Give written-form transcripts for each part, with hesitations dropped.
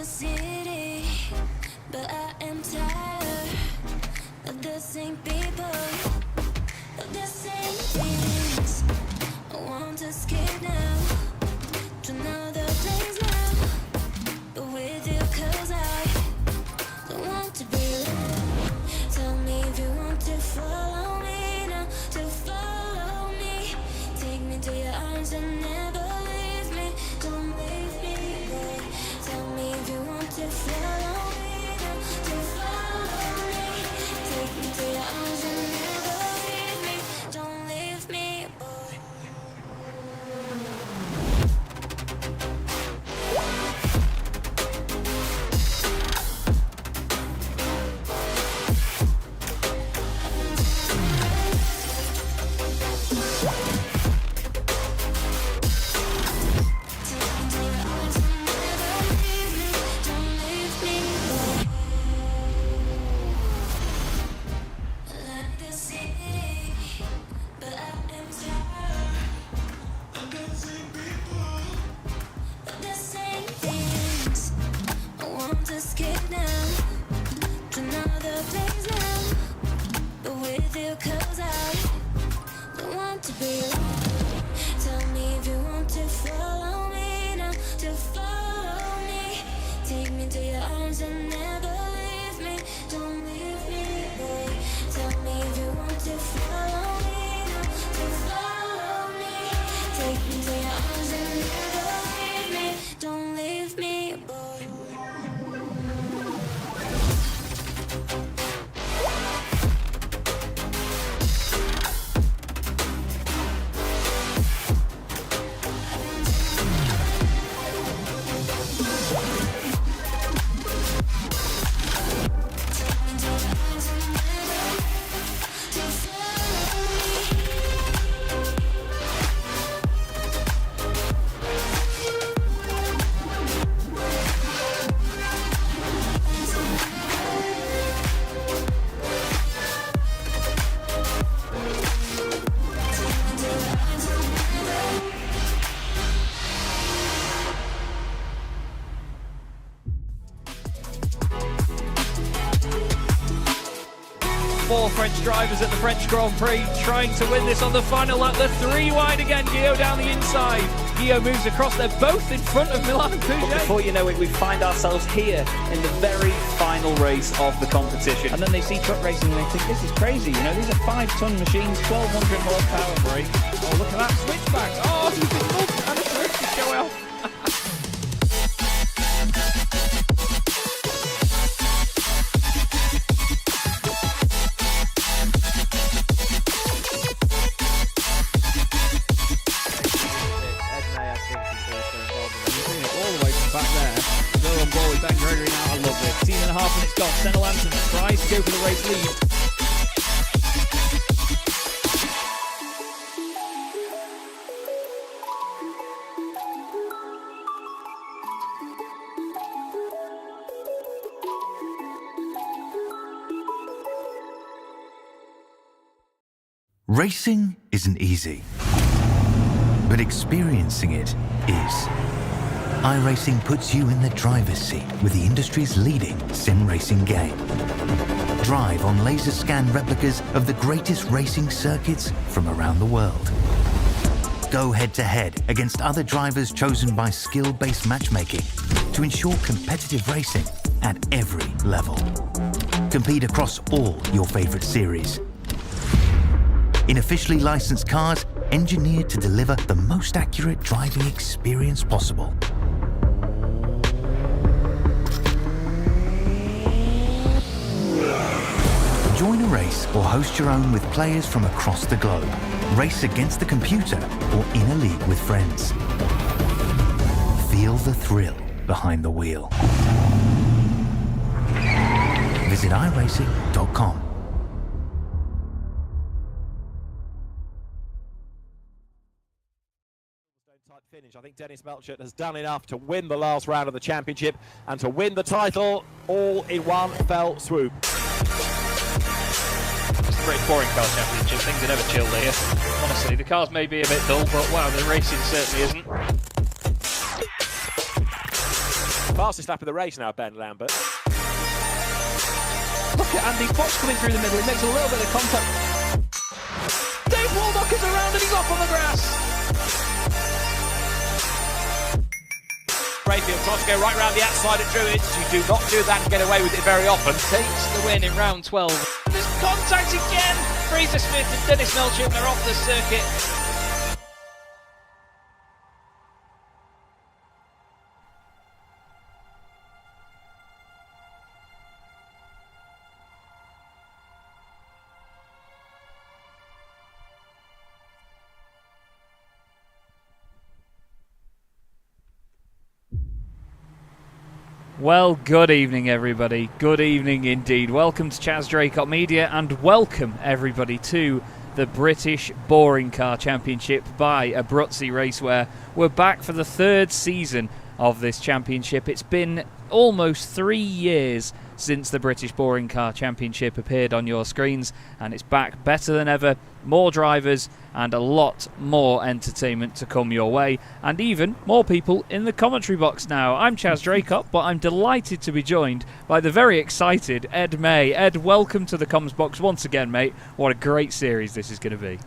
the city, but I am tired of the same people, of the same things. I want to escape now to another place now, but with you, 'cause I don't want to be alone. Tell me if you want to follow me now, to follow me. Take me to your arms and never leave me. Don't leave me, boy. Tell me if you want to follow me now, to follow me. Take me to your arms and never leave me. Don't leave me, boy. Four French drivers at the French Grand Prix trying to win this on the final lap. The three wide again, Guillaume down the inside. Guillaume moves across, they're both in front of Milan and Pouget. Before you know it, we find ourselves here in the very final race of the competition. And then they see truck racing and they think, this is crazy, you know, these are 5-ton machines, 1,200 horsepower brake. Oh, look at that switchback. Oh, you can look and a switch to show off. Back there, go on board with Ben Gregory now, I love it. 18.5 minutes gone, Senna Lanson tries to go for the race lead. Racing isn't easy, but experiencing it is. iRacing puts you in the driver's seat with the industry's leading sim racing game. Drive on laser scan replicas of the greatest racing circuits from around the world. Go head to head against other drivers chosen by skill-based matchmaking to ensure competitive racing at every level. Compete across all your favorite series. In officially licensed cars, engineered to deliver the most accurate driving experience possible. Join a race or host your own with players from across the globe. Race against the computer or in a league with friends. Feel the thrill behind the wheel. Visit iRacing.com. Finish. I think Dennis Melchett has done enough to win the last round of the championship and to win the title all in one fell swoop. Pretty boring car championship, things are never chilled here. Honestly, the cars may be a bit dull, but wow, the racing certainly isn't. Fastest lap of the race now, Ben Lambert. Look at Andy Fox coming through the middle. He makes a little bit of contact. Dave Waldock is around and he's off on the grass. Brayfield tries to go right round the outside of Druids. You do not do that and get away with it very often. Takes the win in round 12. There's contact again. Fraser Smith and Dennis Melchuk are off the circuit. Well, good evening, everybody. Good evening indeed. Welcome to Chaz Draycott Media and welcome, everybody, to the British Boring Car Championship by Abruzzi Racewear. We're back for the third season of this championship. It's been almost 3 years since the British Boring Car Championship appeared on your screens, and it's back better than ever, more drivers and a lot more entertainment to come your way, and even more people in the commentary box now. I'm Chaz Draycott, but I'm delighted to be joined by the very excited Ed May. Ed, welcome to the comms box once again, mate. What a great series this is going to be.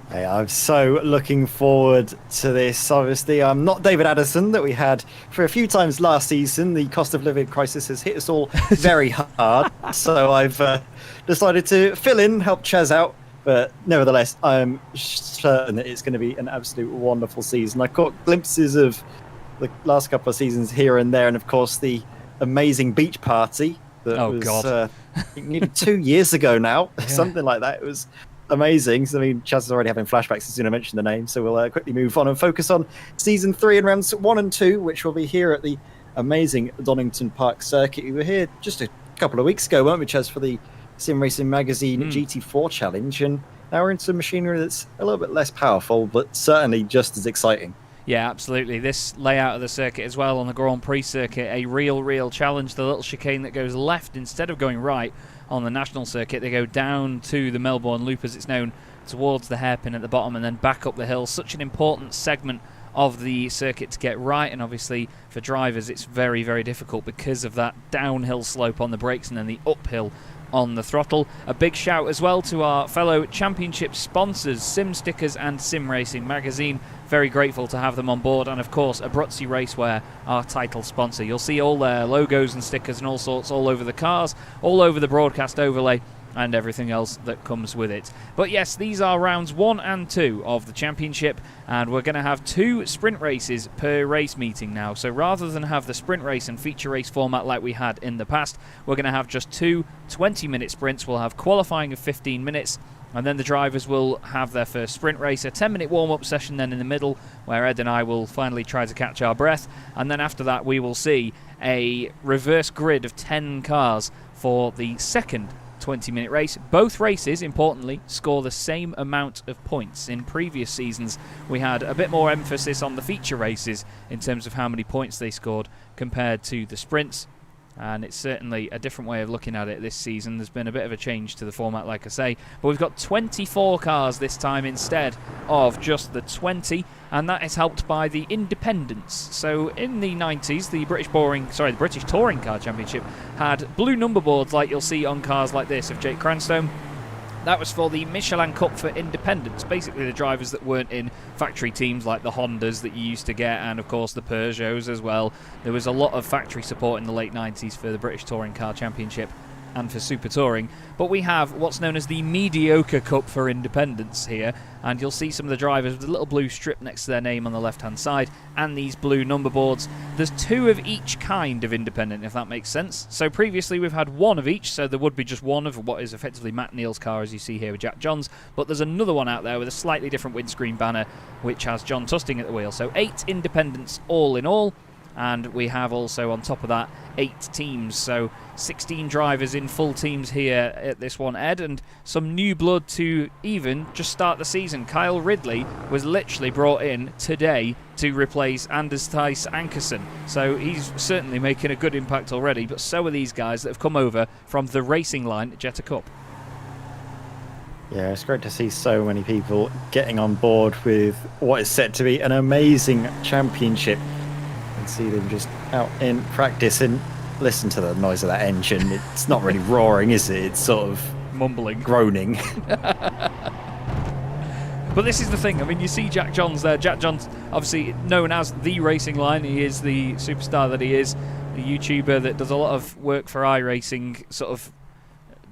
Hey, I'm so looking forward to this. Obviously, I'm not David Addison that we had for a few times last season. The cost of living crisis has hit us all very hard. So I've decided to fill in, help Chaz out. But nevertheless, I'm certain that it's going to be an absolute wonderful season. I caught glimpses of the last couple of seasons here and there. And of course, the amazing beach party that was nearly 2 years ago now, something like that. It was amazing. I mean, Chaz is already having flashbacks as soon as I mention the name, so we'll quickly move on and focus on season 3 and rounds 1 and 2, which will be here at the amazing Donington Park circuit. We were here just a couple of weeks ago, weren't we, Chaz, for the Sim Racing Magazine GT4 challenge, and now we're into machinery that's a little bit less powerful, but certainly just as exciting. Yeah, absolutely. This layout of the circuit as well on the Grand Prix circuit, a real challenge. The little chicane that goes left instead of going right on the national circuit, they go down to the Melbourne Loop, as it's known, towards the hairpin at the bottom and then back up the hill. Such an important segment of the circuit to get right, and obviously for drivers it's very difficult because of that downhill slope on the brakes and then the uphill on the throttle. A big shout as well to our fellow championship sponsors, Sim Stickers and Sim Racing Magazine. Very grateful to have them on board, and of course Abruzzi Racewear, our title sponsor. You'll see all their logos and stickers and all sorts all over the cars, all over the broadcast overlay and everything else that comes with it. But yes, these are rounds 1 and 2 of the championship, and we're going to have 2 sprint races per race meeting now. So rather than have the sprint race and feature race format like we had in the past, we're going to have just 2 20-minute sprints. We'll have qualifying of 15 minutes, and then the drivers will have their first sprint race, a 10-minute warm-up session then in the middle, where Ed and I will finally try to catch our breath, and then after that we will see a reverse grid of 10 cars for the second 20-minute race. Both races, importantly, score the same amount of points. In previous seasons, we had a bit more emphasis on the feature races in terms of how many points they scored compared to the sprints, and it's certainly a different way of looking at it this season. There's been a bit of a change to the format, like I say, but we've got 24 cars this time instead of just the 20, and that is helped by the independents. So in the 90s, the British Touring Car Championship had blue number boards like you'll see on cars like this of Jake Cranstone. That was for the Michelin Cup for independents, basically the drivers that weren't in factory teams like the Hondas that you used to get, and of course the Peugeots as well. There was a lot of factory support in the late 90s for the British Touring Car Championship and for Super Touring. But we have what's known as the Mediocre Cup for independents here, and you'll see some of the drivers with a little blue strip next to their name on the left hand side and these blue number boards. There's 2 of each kind of independent, if that makes sense. So previously we've had 1 of each, so there would be just 1 of what is effectively Matt Neal's car, as you see here with Jack Johns, but there's another one out there with a slightly different windscreen banner which has John Tusting at the wheel. So 8 independents all in all, and we have also on top of that 8 teams, so 16 drivers in full teams here at this one, Ed, and some new blood to even just start the season. Kyle Ridley was literally brought in today to replace Anders Theis Ankersen, so he's certainly making a good impact already, but so are these guys that have come over from the Racing Line Jetta Cup. Yeah, it's great to see so many people getting on board with what is set to be an amazing championship. can see them just out in practice, and listen to the noise of that engine. It's not really roaring, is it? It's sort of mumbling, groaning. But this is the thing. I mean, you see Jack Johns there. Jack Johns, obviously known as the Racing Line. He is the superstar that he is, the YouTuber that does a lot of work for iRacing, sort of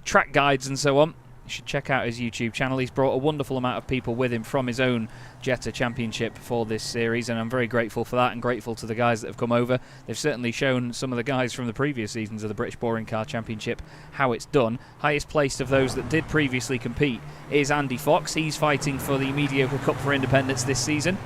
track guides and so on. You should check out his YouTube channel. He's brought a wonderful amount of people with him from his own Jetta Championship for this series, and I'm very grateful for that, and grateful to the guys that have come over. They've certainly shown some of the guys from the previous seasons of the British Touring Car Championship how it's done. Highest placed of those that did previously compete is Andy Fox. He's fighting for the Mediocre Cup for Independence this season.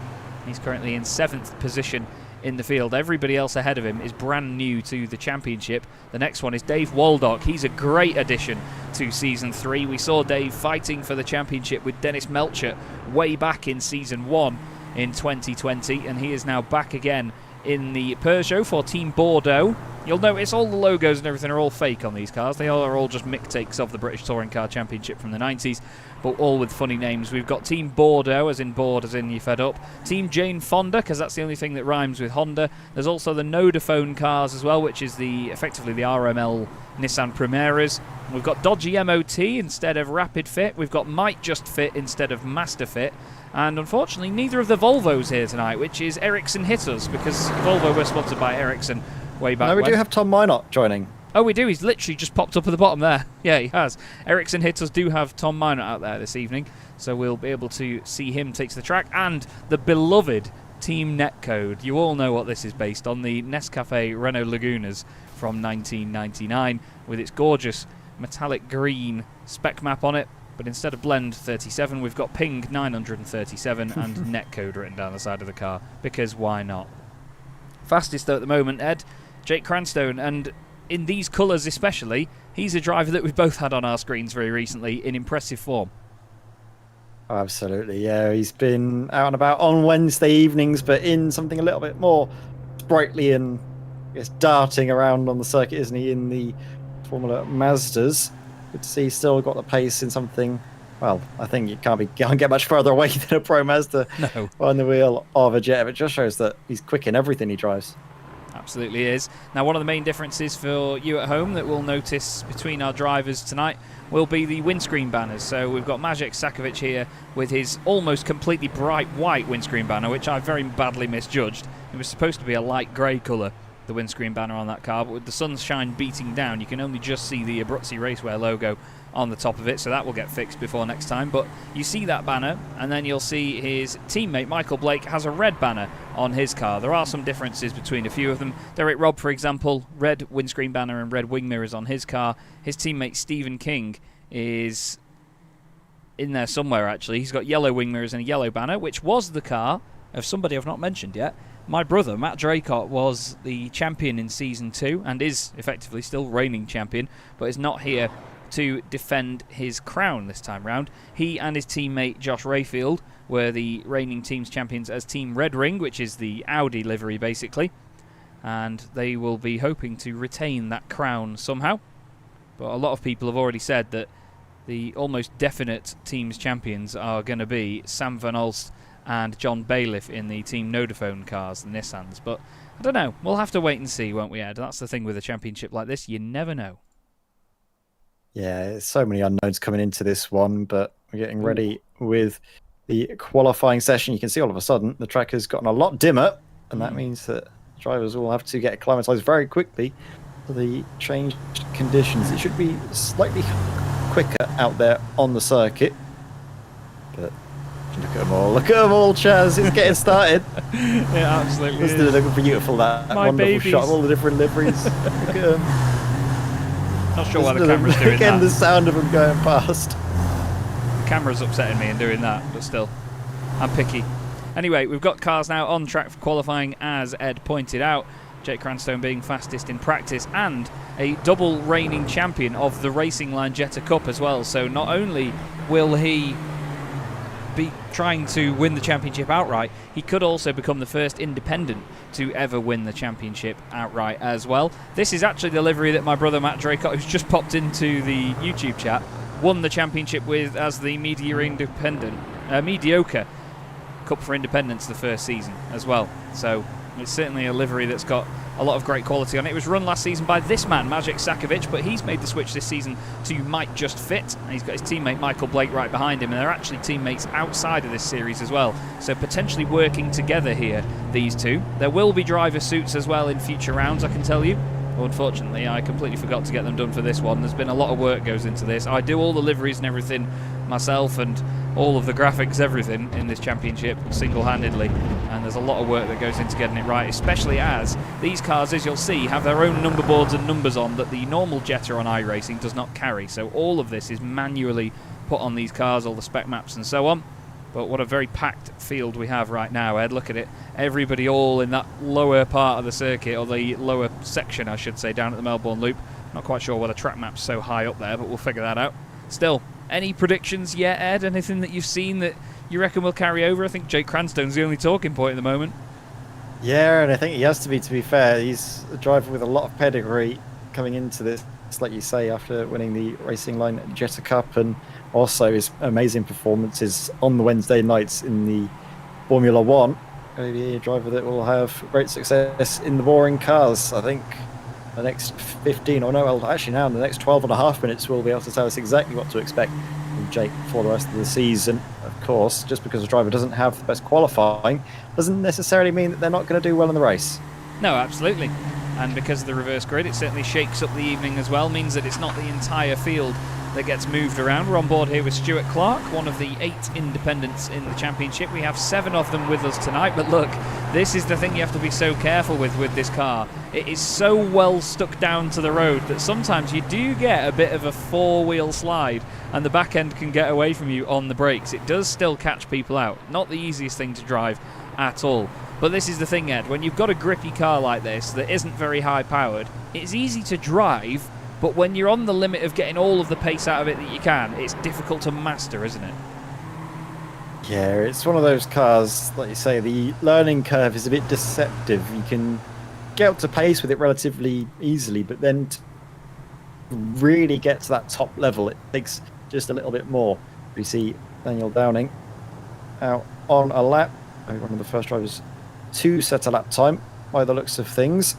He's currently in 7th position in the field. Everybody else ahead of him is brand new to the championship. The next one is Dave Waldock. He's a great addition to Season 3. We saw Dave fighting for the championship with Dennis Melcher way back in Season 1 in 2020, and he is now back again in the Peugeot for Team Bordeaux. You'll notice all the logos and everything are all fake on these cars. They are all just mixtakes of the British Touring Car Championship from the 90s, but all with funny names. We've got Team Bordeaux, as in bored, as in you fed up. Team Jane Fonda, because that's the only thing that rhymes with Honda. There's also the Nodaphone cars as well, which is effectively the RML Nissan Primeras. We've got Dodgy MOT instead of Rapid Fit. We've got Might Just Fit instead of Master Fit. And unfortunately, neither of the Volvos here tonight, which is Ericsson Hitters, because Volvo were sponsored by Ericsson way back when. No, we do have Tom Minot joining. Oh, we do. He's literally just popped up at the bottom there. Yeah, he has. Ericsson Hitters do have Tom Minot out there this evening, so we'll be able to see him take to the track. And the beloved Team Netcode. You all know what this is based on, the Nescafe Renault Lagunas from 1999, with its gorgeous metallic green spec map on it. But instead of Blend 37, we've got Ping 937 and Netcode written down the side of the car, because why not? Fastest, though, at the moment, Ed, Jake Cranstone, and in these colours especially, he's a driver that we've both had on our screens very recently in impressive form. Oh, absolutely, yeah. He's been out and about on Wednesday evenings, but in something a little bit more sprightly and, I guess, darting around on the circuit, isn't he, in the Formula Mazdas. Good to see he's still got the pace in something. Well, I think you can't get much further away than a Pro Mazda on the wheel of a Jetta. It just shows that he's quick in everything he drives. Absolutely is. Now, one of the main differences for you at home that we'll notice between our drivers tonight will be the windscreen banners. So we've got Maciej Sakovic here with his almost completely bright white windscreen banner, which I very badly misjudged. It was supposed to be a light grey colour, the windscreen banner on that car, but with the sunshine beating down, you can only just see the Abruzzi Racewear logo on the top of it, so that will get fixed before next time. But you see that banner, and then you'll see his teammate Michael Blake has a red banner on his car. There are some differences between a few of them. Derek Robb, for example, red windscreen banner and red wing mirrors on his car. His teammate Stephen King is in there somewhere, actually. He's got yellow wing mirrors and a yellow banner, which was the car of somebody I've not mentioned yet. My brother, Matt Draycott, was the champion in Season 2 and is effectively still reigning champion, but is not here to defend his crown this time round. He and his teammate Josh Rayfield were the reigning team's champions as Team Red Ring, which is the Audi livery basically, and they will be hoping to retain that crown somehow. But a lot of people have already said that the almost definite team's champions are going to be Sam Van Olst and John Bailiff in the Team Nodaphone cars, the Nissans. But I don't know. We'll have to wait and see, won't we, Ed? That's the thing with a championship like this. You never know. Yeah, so many unknowns coming into this one, but we're getting ready with the qualifying session. You can see all of a sudden the track has gotten a lot dimmer, and that means that drivers will have to get acclimatized very quickly to the changed conditions. It should be slightly quicker out there on the circuit, but look at them all. Look at them all, Chaz. It's getting started. Yeah, absolutely. Isn't it looking beautiful, that My wonderful babies. shot of all the different liveries? Look at them. Not sure why the camera's doing Again, that. the sound of them going past. The camera's upsetting me and doing that, but still, I'm picky. Anyway, we've got cars now on track for qualifying, as Ed pointed out. Jake Cranstone being fastest in practice and a double reigning champion of the Racing Line Jetta Cup as well. So not only will he be trying to win the championship outright, he could also become the first independent to ever win the championship outright as well. This is actually the livery that my brother Matt Draycott, who's just popped into the YouTube chat, won the championship with as the Mediocre Cup for Independence the first season as well. So It's certainly a livery that's got a lot of great quality on it. It was run last season by this man, Magic Sakovic, but he's made the switch this season to Might Just Fit. And he's got his teammate Michael Blake right behind him, and they're actually teammates outside of this series as well. So potentially working together here, these two. There will be driver suits as well in future rounds, I can tell you. Unfortunately, I completely forgot to get them done for this one. There's been a lot of work goes into this. I do all the liveries and everything myself, and all of the graphics, everything in this championship single-handedly, and there's a lot of work that goes into getting it right, especially as these cars, as you'll see, have their own number boards and numbers on that the normal Jetta on iRacing does not carry. So all of this is manually put on these cars, all the spec maps and so on. But what a very packed field we have right now, Ed. Look at it. Everybody all in that lower part of the circuit, or the lower section, I should say, down at the Melbourne Loop. Not quite sure why the track map's so high up there, but we'll figure that out. Still, any predictions yet, Ed? Anything that you've seen that you reckon will carry over? I think Jake Cranstone's the only talking point at the moment. Yeah, and I think he has to be fair. He's a driver with a lot of pedigree coming into this, like you say, after winning the Racing Line Jetta Cup, and also his amazing performances on the Wednesday nights in the Formula One. Maybe a driver that will have great success in the boring cars. I think the next 15, or no, well, actually now in the next 12 and a half minutes we'll be able to tell us exactly what to expect from Jake for the rest of the season. Of course, just because a driver doesn't have the best qualifying doesn't necessarily mean that they're not going to do well in the race. No, absolutely. And because of the reverse grid, it certainly shakes up the evening as well, means that it's not the entire field that gets moved around. We're on board here with Stuart Clark, one of the 8 independents in the championship. We have 7 of them with us tonight, but look, this is the thing you have to be so careful with this car. It is so well stuck down to the road that sometimes you do get a bit of a 4-wheel slide and the back end can get away from you on the brakes. It does still catch people out. Not the easiest thing to drive at all. But this is the thing, Ed, when you've got a grippy car like this that isn't very high powered, it's easy to drive, but when you're on the limit of getting all of the pace out of it that you can, it's difficult to master, isn't it? Yeah, it's one of those cars, like you say, the learning curve is a bit deceptive. You can get up to pace with it relatively easily, but then to really get to that top level, it takes just a little bit more. We see Daniel Downing out on a lap, one of the first drivers to set a lap time by the looks of things.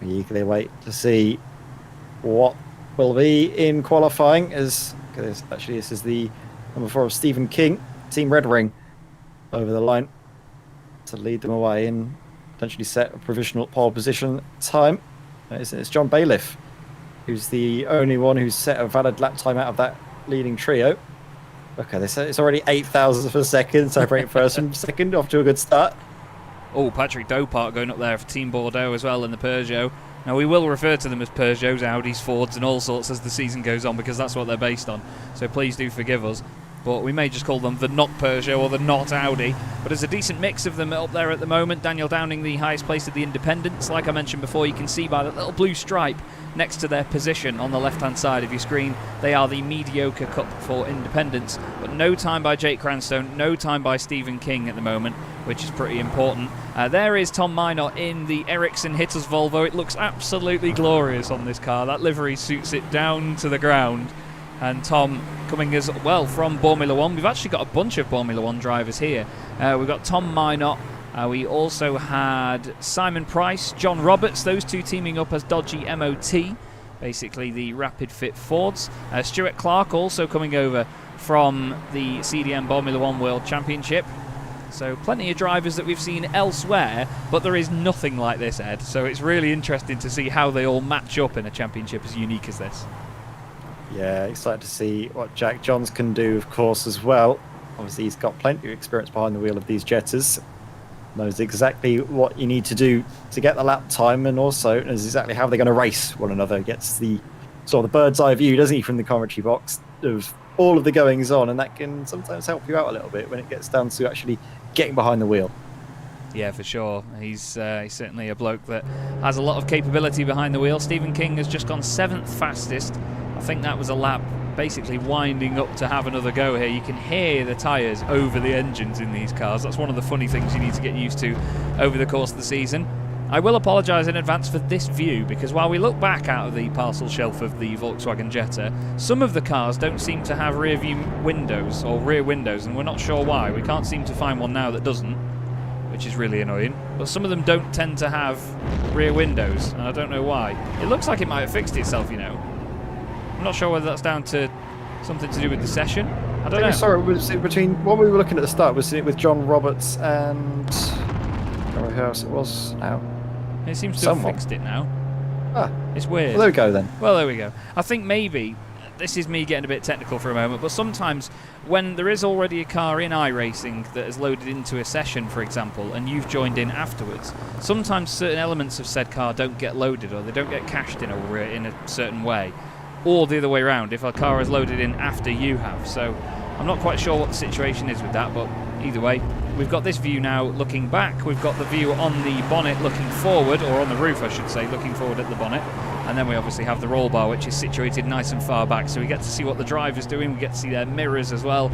We eagerly wait to see what will be in qualifying, as actually this is the number 4 of Stephen King, Team Red Ring, over the line to lead them away and potentially set a provisional pole position time. It's John Bailiff, who's the only one who's set a valid lap time out of that leading trio. Okay, it's already 8,000 per second, separating first and second, off to a good start. Oh, Patrick Dopart going up there for Team Bordeaux as well in the Peugeot. Now, we will refer to them as Peugeots, Audis, Fords and all sorts as the season goes on, because that's what they're based on. So please do forgive us. But we may just call them the not Peugeot or the not Audi. But there's a decent mix of them up there at the moment. Daniel Downing, the highest place of the independents. Like I mentioned before, you can see by that little blue stripe next to their position on the left-hand side of your screen. They are the mediocre cup for independents. But no time by Jake Cranstone, no time by Stephen King at the moment, which is pretty important. There is Tom Minot in the Ericsson Hitters Volvo. It looks absolutely glorious on this car. That livery suits it down to the ground. And Tom coming as well from Formula One. We've actually got a bunch of Formula One drivers here. We've got Tom Minot. We also had Simon Price, John Roberts, those two teaming up as Dodgy MOT, basically the Rapid Fit Fords. Stuart Clark also coming over from the CDM Formula One World Championship. So plenty of drivers that we've seen elsewhere, but there is nothing like this, Ed. So it's really interesting to see how they all match up in a championship as unique as this. Yeah, excited to see what Jack Johns can do, of course, as well. Obviously, he's got plenty of experience behind the wheel of these Jettas. Knows exactly what you need to do to get the lap time, and also knows exactly how they're going to race one another. Gets the sort of the bird's eye view, doesn't he, from the commentary box of all of the goings on, and that can sometimes help you out a little bit when it gets down to actually getting behind the wheel. Yeah, for sure. He's certainly a bloke that has a lot of capability behind the wheel. Stephen King has just gone 7th fastest. I think that was a lap basically winding up to have another go here. You can hear the tyres over the engines in these cars. That's one of the funny things you need to get used to over the course of the season. I will apologise in advance for this view, because while we look back out of the parcel shelf of the Volkswagen Jetta, some of the cars don't seem to have rear view windows or rear windows, and we're not sure why. We can't seem to find one now that doesn't, which is really annoying. but some of them don't tend to have rear windows, and I don't know why. It looks like it might have fixed itself, you know. I'm not sure whether that's down to something to do with the session. I don't know. Sorry, was it between what we were looking at the start? Was it with John Roberts and I don't know who else it was now? It seems to have fixed it now. Ah, it's weird. Well, there we go then. Well, there we go. I think maybe, this is me getting a bit technical for a moment, but sometimes when there is already a car in iRacing that is loaded into a session, for example, and you've joined in afterwards, sometimes certain elements of said car don't get loaded or they don't get cached in a certain way. Or the other way around, if a car is loaded in after you have. So I'm not quite sure what the situation is with that, but either way, we've got this view now looking back. We've got the view on the bonnet looking forward, or on the roof, I should say, looking forward at the bonnet. And then we obviously have the roll bar, which is situated nice and far back, so we get to see what the driver's doing, we get to see their mirrors as well,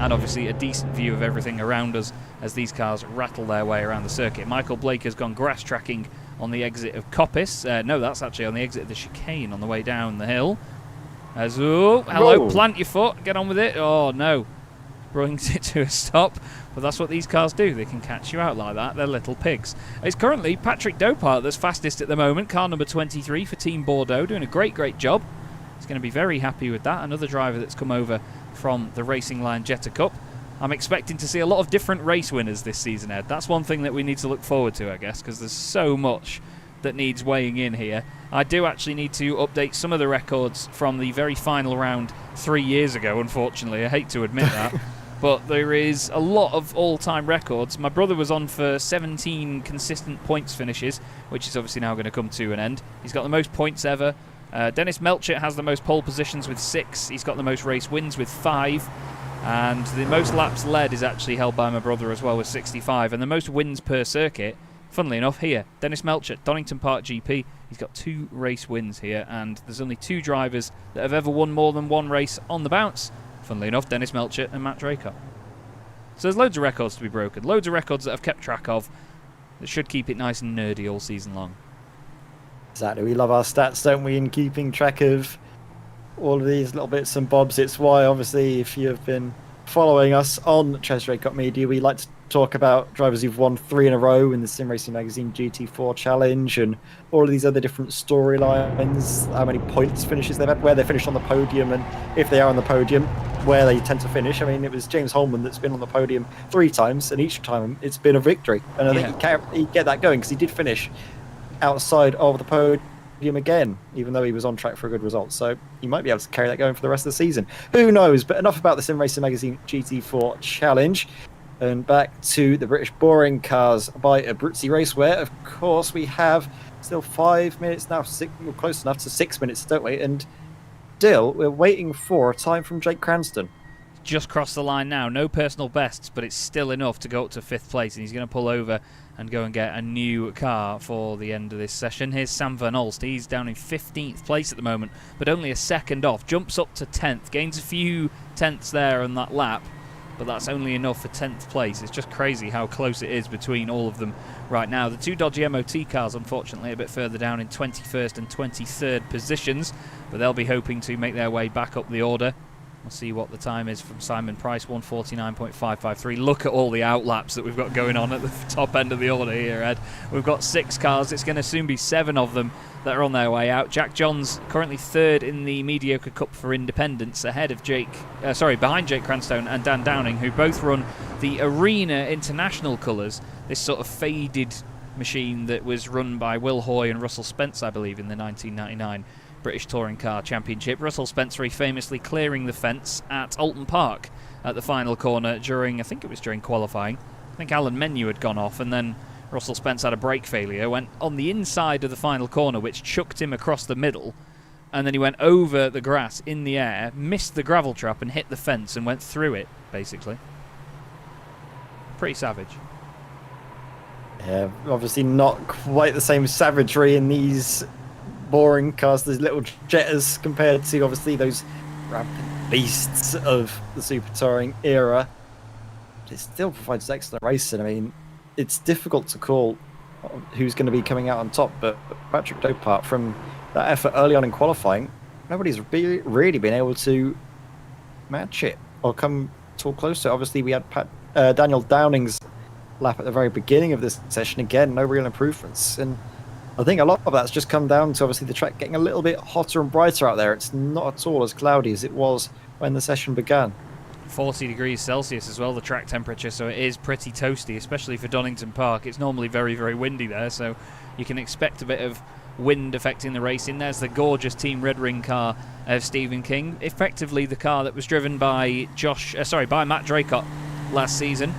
and obviously a decent view of everything around us as these cars rattle their way around the circuit. Michael Blake has gone grass tracking on the exit of Coppice. No, that's actually on the exit of the chicane on the way down the hill. As, oh, hello, Whoa. Plant your foot, get on with it. Oh, no. Brings it to a stop. But that's what these cars do. They can catch you out like that. They're little pigs. It's currently Patrick Dopart that's fastest at the moment. Car number 23 for Team Bordeaux. Doing a great, great job. He's going to be very happy with that. Another driver that's come over from the Racing Line Jetta Cup. I'm expecting to see a lot of different race winners this season, Ed. That's one thing that we need to look forward to, I guess, because there's so much that needs weighing in here. I do actually need to update some of the records from the very final round 3 years ago, unfortunately. I hate to admit that. But there is a lot of all-time records. My brother was on for 17 consistent points finishes, which is obviously now going to come to an end. He's got the most points ever. Dennis Melchett has the most pole positions with 6. He's got the most race wins with 5. And the most laps led is actually held by my brother as well with 65. And the most wins per circuit, funnily enough, here, Dennis Melchett, Donington Park GP. He's got 2 race wins here, and there's only 2 drivers that have ever won more than 1 race on the bounce. Funnily enough, Dennis Melchett and Matt Draycott. So there's loads of records to be broken. Loads of records that I've kept track of that should keep it nice and nerdy all season long. Exactly. We love our stats, don't we, in keeping track of all of these little bits and bobs. It's why, obviously, if you've been following us on Chaz Draycott Media, we like to talk about drivers who've won 3 in a row in the Sim Racing Magazine GT4 Challenge and all of these other different storylines, how many points finishes they've had, where they finished on the podium, and if they are on the podium, where they tend to finish. I mean, it was James Holman that's been on the podium 3 times, and each time it's been a victory. And I think he'd get that going because he did finish outside of the podium again, even though he was on track for a good result. So he might be able to carry that going for the rest of the season. Who knows? But enough about the Sim Racing Magazine GT4 Challenge. And back to the British Boring Cars by Abruzzi Racewear. Of course, we have still 5 minutes now. We're close enough to 6 minutes, don't we? And still, we're waiting for a time from Jake Cranston. Just crossed the line now. No personal bests, but it's still enough to go up to 5th place. And he's going to pull over and go and get a new car for the end of this session. Here's Sam Van Olst. He's down in 15th place at the moment, but only a second off. Jumps up to 10th. Gains a few tenths there on that lap, but that's only enough for 10th place. It's just crazy how close it is between all of them right now. The 2 dodgy MOT cars, unfortunately, a bit further down in 21st and 23rd positions, but they'll be hoping to make their way back up the order. We'll see what the time is from Simon Price, 1:49.553. Look at all the outlaps that we've got going on at the top end of the order here, Ed. We've got 6 cars. It's going to soon be 7 of them that are on their way out. Jack Johns currently 3rd in the Mediocre Cup for Independence, ahead of behind Jake Cranstone and Dan Downing, who both run the Arena International colours, this sort of faded machine that was run by Will Hoy and Russell Spence, I believe, in the 1999 British Touring Car Championship. Russell Spence very famously clearing the fence at Alton Park at the final corner during qualifying. I think Alan Menu had gone off, and then Russell Spence had a brake failure, went on the inside of the final corner, which chucked him across the middle, and then he went over the grass in the air, missed the gravel trap and hit the fence and went through it, basically. Pretty savage. Yeah, obviously not quite the same savagery in these boring cars, these little Jettas, compared to obviously those rampant beasts of the super touring era. But it still provides excellent racing. I mean, it's difficult to call who's going to be coming out on top, but Patrick Dopart, from that effort early on in qualifying, nobody's really been able to match it or come too close to it. Obviously, we had Daniel Downing's lap at the very beginning of this session. Again, no real improvements. And I think a lot of that's just come down to obviously the track getting a little bit hotter and brighter out there. It's not at all as cloudy as it was when the session began. 40 degrees Celsius as well, the track temperature, so it is pretty toasty, especially for Donington Park. It's normally very, very windy there, so you can expect a bit of wind affecting the racing. There's the gorgeous Team Red Ring car of Stephen King, effectively the car that was driven by by Matt Draycott last season.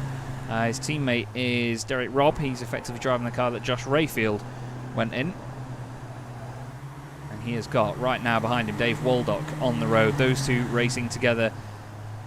His teammate is Derek Robb. He's effectively driving the car that Josh Rayfield went in. And he has got, right now behind him, Dave Waldock on the road. Those two racing together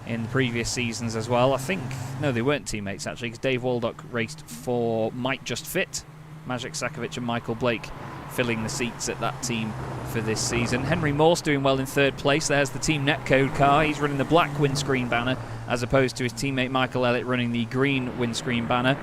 in the previous seasons as well. I think, no, they weren't teammates actually, because Dave Waldock raced for Mike Just Fit. Maciej Sakovic and Michael Blake filling the seats at that team for this season. Henry Morse doing well in third place. There's the Team Netcode car. He's running the black windscreen banner as opposed to his teammate Michael Elliott running the green windscreen banner.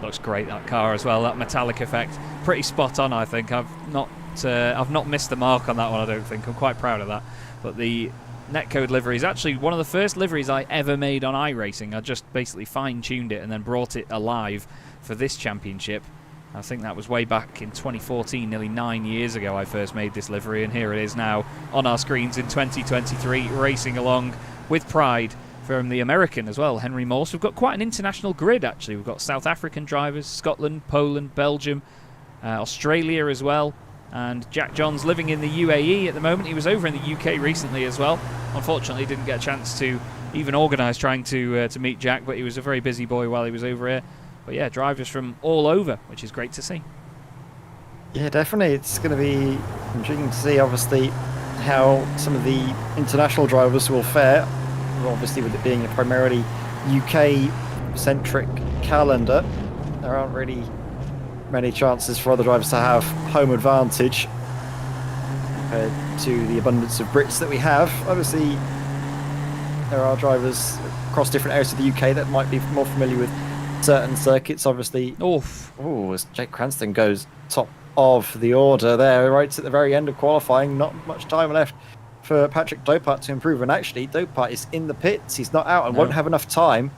Looks great, that car as well, that metallic effect. Pretty spot on, I think. I've not missed the mark on that one, I don't think. I'm quite proud of that. But the Netcode livery is actually one of the first liveries I ever made on iRacing. I just basically fine-tuned it and then brought it alive for this championship. I think that was way back in 2014, nearly 9 years ago I first made this livery, and here it is now on our screens in 2023, racing along with pride from the American as well, Henry Morse. We've got quite an international grid actually. We've got South African drivers, Scotland, Poland, Belgium, Australia as well, and Jack Johns living in the UAE at the moment. He was over in the UK recently as well. Unfortunately didn't get a chance to even organise trying to meet Jack, but he was a very busy boy while he was over here. But yeah, drivers from all over, which is great to see. Yeah, definitely. It's going to be intriguing to see, obviously, how some of the international drivers will fare. Obviously, with it being a primarily UK-centric calendar, there aren't really many chances for other drivers to have home advantage compared to the abundance of Brits that we have. Obviously, there are drivers across different areas of the UK that might be more familiar with certain circuits. Obviously, as Jake Cranston goes top of the order there, right at the very end of qualifying. Not much time left for Patrick Dopart to improve, and actually Dopart is in the pits. He's not out and won't have enough time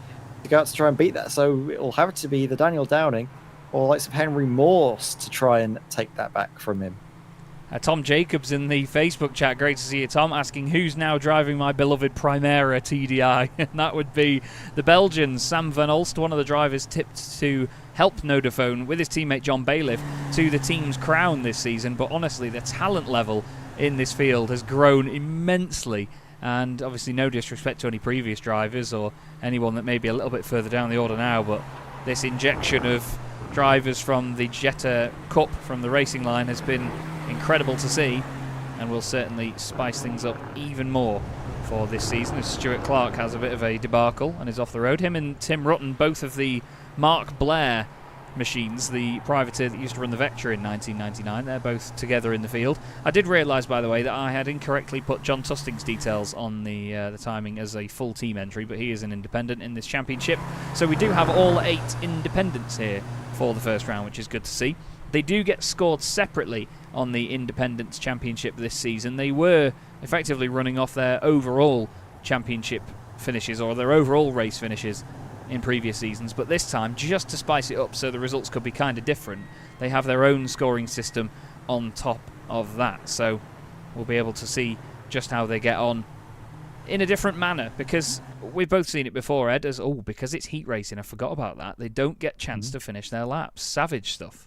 to go out to try and beat that, so it'll have to be the Daniel Downing or the likes of Henry Morse to try and take that back from him. Tom Jacobs in the Facebook chat, great to see you, Tom, asking who's now driving my beloved Primera TDI. And that would be the Belgian Sam Van Olst, one of the drivers tipped to help Nodaphone with his teammate John Bailiff to the team's crown this season. But honestly, the talent level in this field has grown immensely, and obviously no disrespect to any previous drivers or anyone that may be a little bit further down the order now, but this injection of drivers from the Jetta Cup from the Racing Line has been incredible to see, and will certainly spice things up even more for this season as Stuart Clark has a bit of a debacle and is off the road. Him and Tim Rutten, both of the Mark Blair machines, the privateer that used to run the Vectra in 1999, they're both together in the field. I did realise, by the way, that I had incorrectly put John Tusting's details on the timing as a full team entry, but he is an independent in this championship. So we do have all 8 independents here for the first round, which is good to see. They do get scored separately on the Independents Championship this season. They were effectively running off their overall championship finishes or their overall race finishes in previous seasons, but this time, just to spice it up so the results could be kind of different, they have their own scoring system on top of that. So we'll be able to see just how they get on in a different manner, because we've both seen it before, Ed, as because it's heat racing, I forgot about that. They don't get chance to finish their laps. Savage stuff.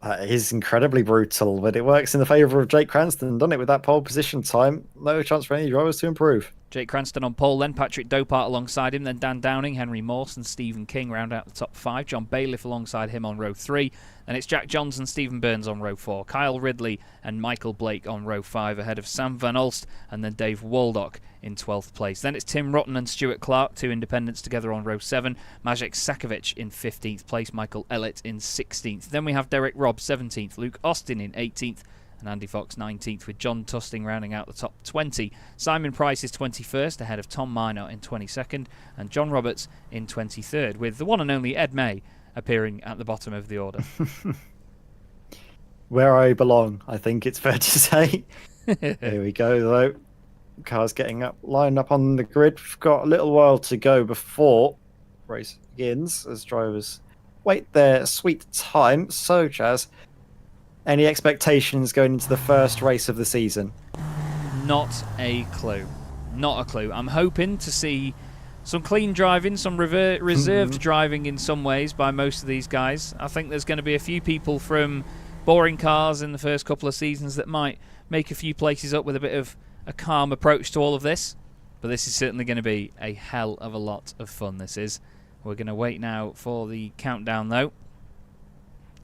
That is incredibly brutal, but it works in the favour of Jake Cranston, doesn't it? With that pole position time, no chance for any drivers to improve. Jake Cranston on pole, then Patrick Dopart alongside him, then Dan Downing, Henry Morse and Stephen King round out the top 5. John Bailiff alongside him on row 3. Then it's Jack Johns and Stephen Burns on row 4. Kyle Ridley and Michael Blake on row 5 ahead of Sam Van Olst and then Dave Waldock in 12th place. Then it's Tim Rutten and Stuart Clark, 2 independents together on row 7. Maciej Sakovic in 15th place. Michael Elliott in 16th. Then we have Derek Robb 17th. Luke Austin in 18th. And Andy Fox 19th, with John Tusting rounding out the top 20. Simon Price is 21st, ahead of Tom Minor in 22nd, and John Roberts in 23rd, with the one and only Ed May appearing at the bottom of the order. Where I belong, I think it's fair to say. Here we go, though. Cars getting up, lined up on the grid. We've got a little while to go before race begins, as drivers wait their sweet time. So, Chaz, any expectations going into the first race of the season? Not a clue. Not a clue. I'm hoping to see some clean driving, some reserved driving in some ways by most of these guys. I think there's going to be a few people from boring cars in the first couple of seasons that might make a few places up with a bit of a calm approach to all of this. But this is certainly going to be a hell of a lot of fun, this is. We're going to wait now for the countdown, though.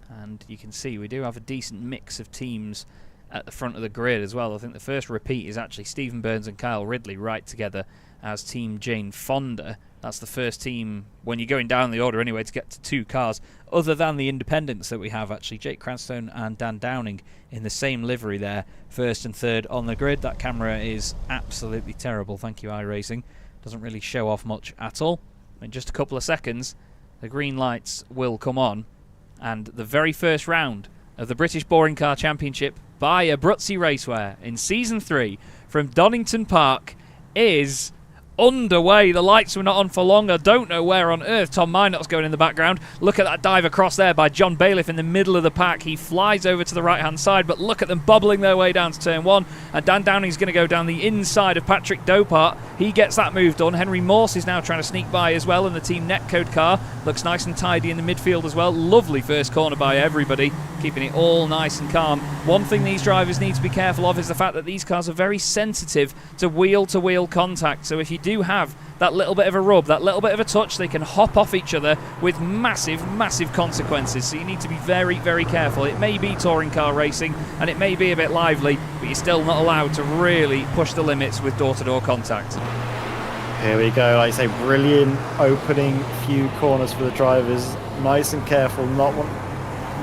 And you can see we do have a decent mix of teams at the front of the grid as well. I think the first repeat is actually Stephen Burns and Kyle Ridley right together as Team Jane Fonda. That's the first team, when you're going down the order anyway, to get to 2 cars, other than the independents that we have actually. Jake Cranstone and Dan Downing in the same livery there, first and third on the grid. That camera is absolutely terrible, thank you iRacing. Doesn't really show off much at all. In just a couple of seconds, the green lights will come on, and the very first round of the British Boring Car Championship by Abruzzi Racewear in Season 3 from Donington Park is underway. The lights were not on for long. I don't know where on earth Tom Minot's going in the background. Look at that dive across there by John Bailiff in the middle of the pack. He flies over to the right-hand side, but look at them bobbling their way down to turn 1. And Dan Downing's going to go down the inside of Patrick Dopart. He gets that move done. Henry Morse is now trying to sneak by as well in the Team Netcode car. Looks nice and tidy in the midfield as well. Lovely first corner by everybody, keeping it all nice and calm. One thing these drivers need to be careful of is the fact that these cars are very sensitive to wheel-to-wheel contact. So if you do have that little bit of a rub, that little bit of a touch, they can hop off each other with massive, massive consequences. So you need to be very, very careful. It may be touring car racing and it may be a bit lively, but you're still not allowed to really push the limits with door-to-door contact. Here we go. Like I say, brilliant opening few corners for the drivers. Nice and careful, not wanting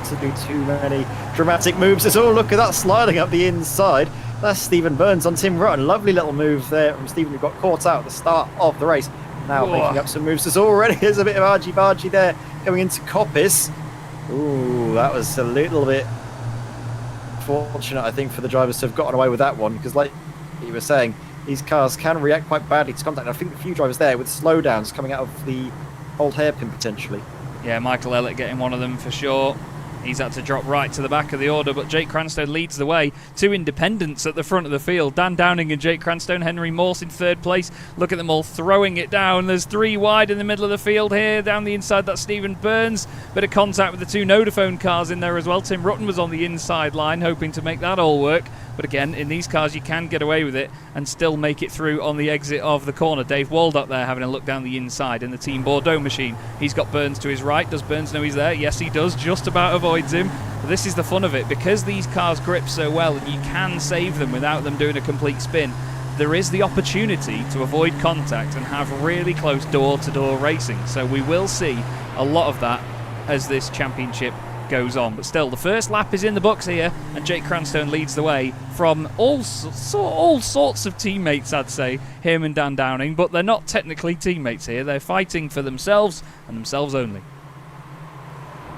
to do too many dramatic moves. Oh, look at that sliding up the inside. That's Stephen Burns on Tim Rutten. Lovely little move there from Stephen, who got caught out at the start of the race. Now making up some moves. There's a bit of argy-bargy there coming into Coppice. Ooh, that was a little bit fortunate, I think, for the drivers to have gotten away with that one, because like you were saying, these cars can react quite badly to contact. I think a few drivers there with slowdowns coming out of the old hairpin potentially. Yeah, Michael Ellett getting one of them for sure. He's had to drop right to the back of the order, but Jake Cranstone leads the way. 2 independents at the front of the field. Dan Downing and Jake Cranstone. Henry Morse in 3rd place. Look at them all throwing it down. There's 3 wide in the middle of the field here. Down the inside, that's Stephen Burns. Bit of contact with the 2 Nodaphone cars in there as well. Tim Rutten was on the inside line, hoping to make that all work. But again, in these cars, you can get away with it and still make it through on the exit of the corner. Dave Waldock there having a look down the inside in the Team Bordeaux machine. He's got Burns to his right. Does Burns know he's there? Yes, he does. Just about avoids him. But this is the fun of it. Because these cars grip so well and you can save them without them doing a complete spin, there is the opportunity to avoid contact and have really close door-to-door racing. So we will see a lot of that as this championship goes on. But still, the first lap is in the books here, and Jake Cranstone leads the way from all sorts of teammates, I'd say, him and Dan Downing, but they're not technically teammates here. They're fighting for themselves and themselves only.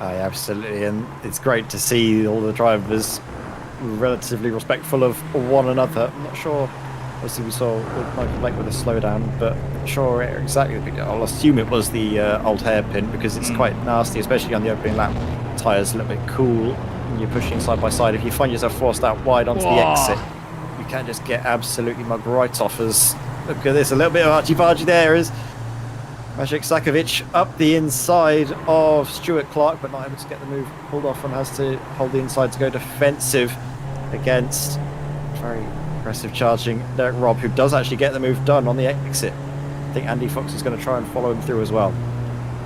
Absolutely, and it's great to see all the drivers relatively respectful of one another. I'm not sure, obviously we saw with Michael Blake with a slowdown, but not sure exactly. I'll assume it was the old hairpin, because it's quite nasty, especially on the opening lap. Tyres a little bit cool when you're pushing side by side. If you find yourself forced out wide onto the exit, you can just get absolutely mugged right off. As look at this, a little bit of argy-bargy there is Maciej Sakovic up the inside of Stuart Clark, but not able to get the move pulled off and has to hold the inside to go defensive against very aggressive charging Derek Robb, who does actually get the move done on the exit. I think Andy Fox is going to try and follow him through as well.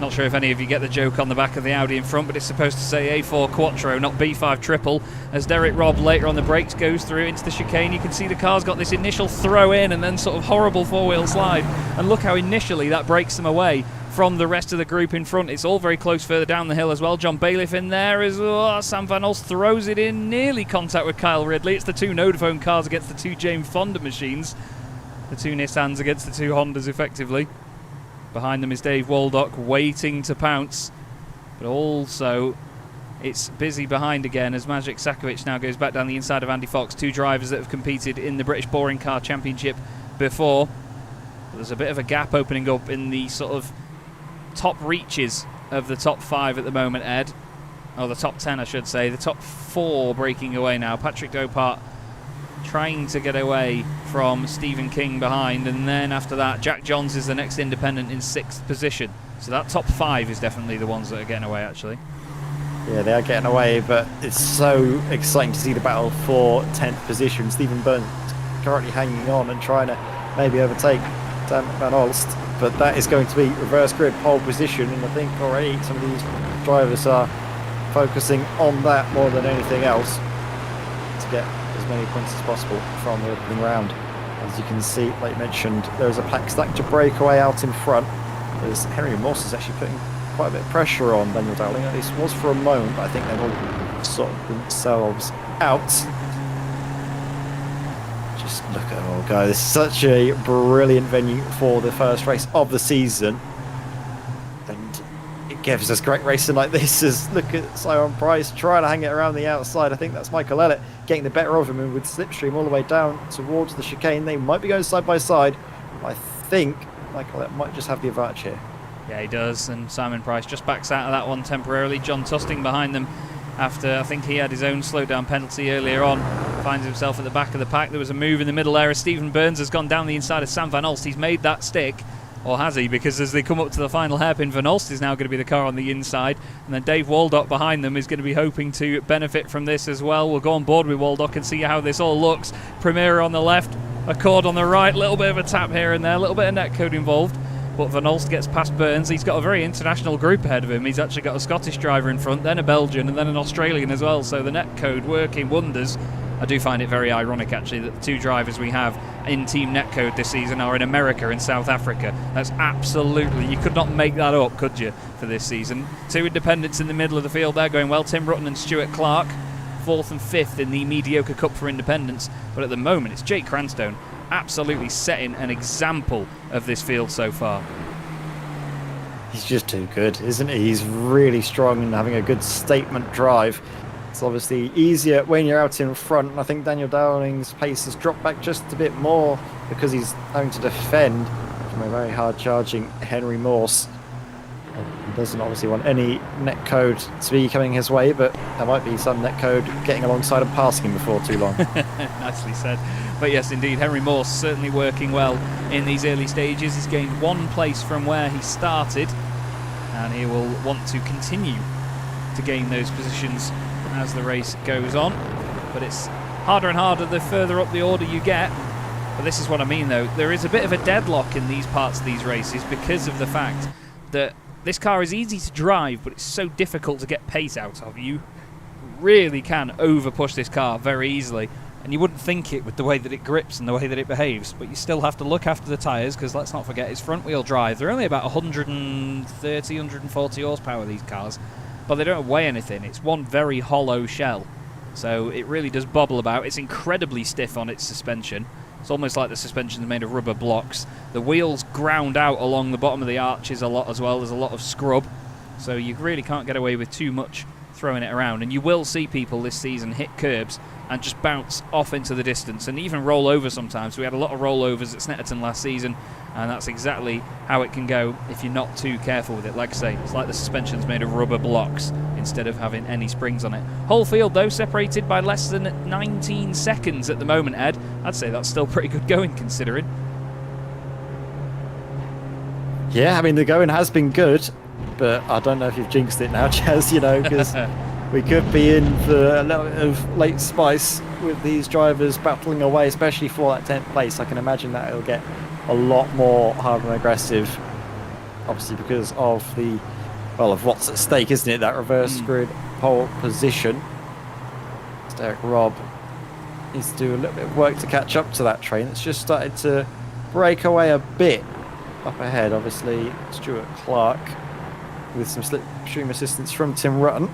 Not sure if any of you get the joke on the back of the Audi in front, but it's supposed to say A4 Quattro, not B5 Triple. As Derek Robb later on the brakes goes through into the chicane, you can see the car's got this initial throw in and then sort of horrible four-wheel slide. And look how initially that breaks them away from the rest of the group in front. It's all very close further down the hill as well. John Bailiff in there as well. Sam Van Os throws it in, nearly contact with Kyle Ridley. It's the 2 Nodaphone cars against the 2 James Fonda machines. The 2 Nissans against the 2 Hondas, effectively. Behind them is Dave Waldock waiting to pounce. But also, it's busy behind again as Maciej Sakovic now goes back down the inside of Andy Fox. 2 drivers that have competed in the British Boring Car Championship before. But there's a bit of a gap opening up in the sort of top reaches of the top 5 at the moment, Ed. Oh, the top 10, I should say. The top 4 breaking away now. Patrick Dopart trying to get away from Stephen King behind, and then after that, Jack Johns is the next independent in 6th position. So that top 5 is definitely the ones that are getting away, actually. Yeah, they are getting away, but it's so exciting to see the battle for 10th position. Stephen Burns currently hanging on and trying to maybe overtake Dan Van Olst, but that is going to be reverse grid pole position, and I think already some of these drivers are focusing on that more than anything else to get as many points as possible from the opening round. As you can see, like you mentioned, there's a pack stack to breakaway out in front. As Henry Morse is actually putting quite a bit of pressure on Daniel Dowling. At least was for a moment, but I think they've all sorted themselves out. Just look at it all go. This is such a brilliant venue for the first race of the season, and it gives us great racing like this. As look at Simon Price trying to hang it around the outside. I think that's Michael Ellett getting the better of him, and with slipstream all the way down towards the chicane, they might be going side by side. I think Michael Ellett might just have the advantage here. Yeah, he does, and Simon Price just backs out of that one temporarily. John Tusting behind them after I think he had his own slowdown penalty earlier on. Finds himself at the back of the pack. There was a move in the middle there as Stephen Burns has gone down the inside of Sam Van Olst. He's made that stick, or has he? Because as they come up to the final hairpin, Van Olst is now going to be the car on the inside, and then Dave Waldock behind them is going to be hoping to benefit from this as well. We'll go on board with Waldock and see how this all looks. Premier on the left, Accord on the right, little bit of a tap here and there, a little bit of netcode involved. But Van Olst gets past Burns. He's got a very international group ahead of him. He's actually got a Scottish driver in front, then a Belgian, and then an Australian as well. So the netcode working wonders. I do find it very ironic, actually, that the 2 drivers we have in Team Netcode this season are in America and South Africa. That's absolutely... You could not make that up, could you, for this season? 2 independents in the middle of the field there going well. Tim Rutten and Stuart Clark, 4th and 5th in the Mediocre Cup for independents. But at the moment, it's Jake Cranstone absolutely setting an example of this field so far. He's just too good, isn't he? He's really strong and having a good statement drive. It's obviously easier when you're out in front, and I think Daniel Dowling's pace has dropped back just a bit more because he's having to defend from a very hard charging Henry Morse. He doesn't obviously want any netcode to be coming his way, but there might be some netcode getting alongside and passing him before too long. Nicely said. But yes, indeed, Henry Morse certainly working well in these early stages. He's gained 1 place from where he started, and he will want to continue to gain those positions as the race goes on. But it's harder and harder the further up the order you get. But this is what I mean, though. There is a bit of a deadlock in these parts of these races because of the fact that this car is easy to drive, but it's so difficult to get pace out of. You really can over-push this car very easily, and you wouldn't think it with the way that it grips and the way that it behaves, but you still have to look after the tyres, because let's not forget it's front-wheel drive. They're only about 130, 140 horsepower, these cars, but they don't weigh anything. It's one very hollow shell, so it really does bobble about. It's incredibly stiff on its suspension. It's almost like the suspension's made of rubber blocks. The wheels ground out along the bottom of the arches a lot as well. There's a lot of scrub, so you really can't get away with too much throwing it around. And you will see people this season hit curbs and just bounce off into the distance and even roll over sometimes. We had a lot of rollovers at Snetterton last season, and that's exactly how it can go if you're not too careful with it. Like I say, it's like the suspension's made of rubber blocks instead of having any springs on it. Whole field, though, separated by less than 19 seconds at the moment, Ed. I'd say that's still pretty good going, considering. Yeah, I mean, the going has been good, but I don't know if you've jinxed it now, Chaz, you know, because we could be in for a little bit of late spice with these drivers battling away, especially for that 10th place. I can imagine that it'll get a lot more hard and aggressive, obviously because of the, well, of what's at stake, isn't it? That reverse grid pole position. Derek Robb needs to do a little bit of work to catch up to that train. It's just started to break away a bit up ahead. Obviously, Stuart Clark with some slipstream assistance from Tim Rutten.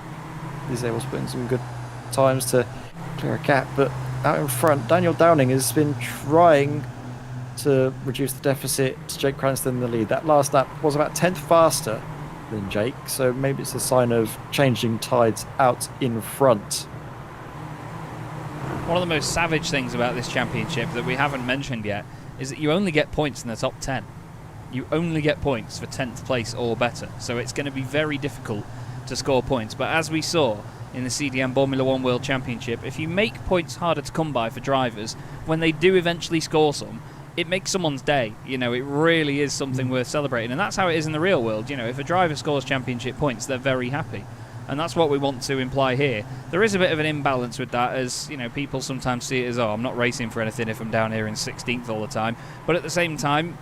He's able to put in some good times to clear a gap, but out in front, Daniel Downing has been trying to reduce the deficit to Jake Cranston in the lead. That last lap was about 10th faster than Jake, so maybe it's a sign of changing tides out in front. One of the most savage things about this championship that we haven't mentioned yet is that you only get points in the top 10. you only get points for 10th place or better. So it's going to be very difficult to score points. But as we saw in the CDM Formula 1 World Championship, if you make points harder to come by for drivers, when they do eventually score some, it makes someone's day. You know, it really is something worth celebrating. And that's how it is in the real world. You know, if a driver scores championship points, they're very happy. And that's what we want to imply here. There is a bit of an imbalance with that, as, you know, people sometimes see it as, oh, I'm not racing for anything if I'm down here in 16th all the time. But at the same time,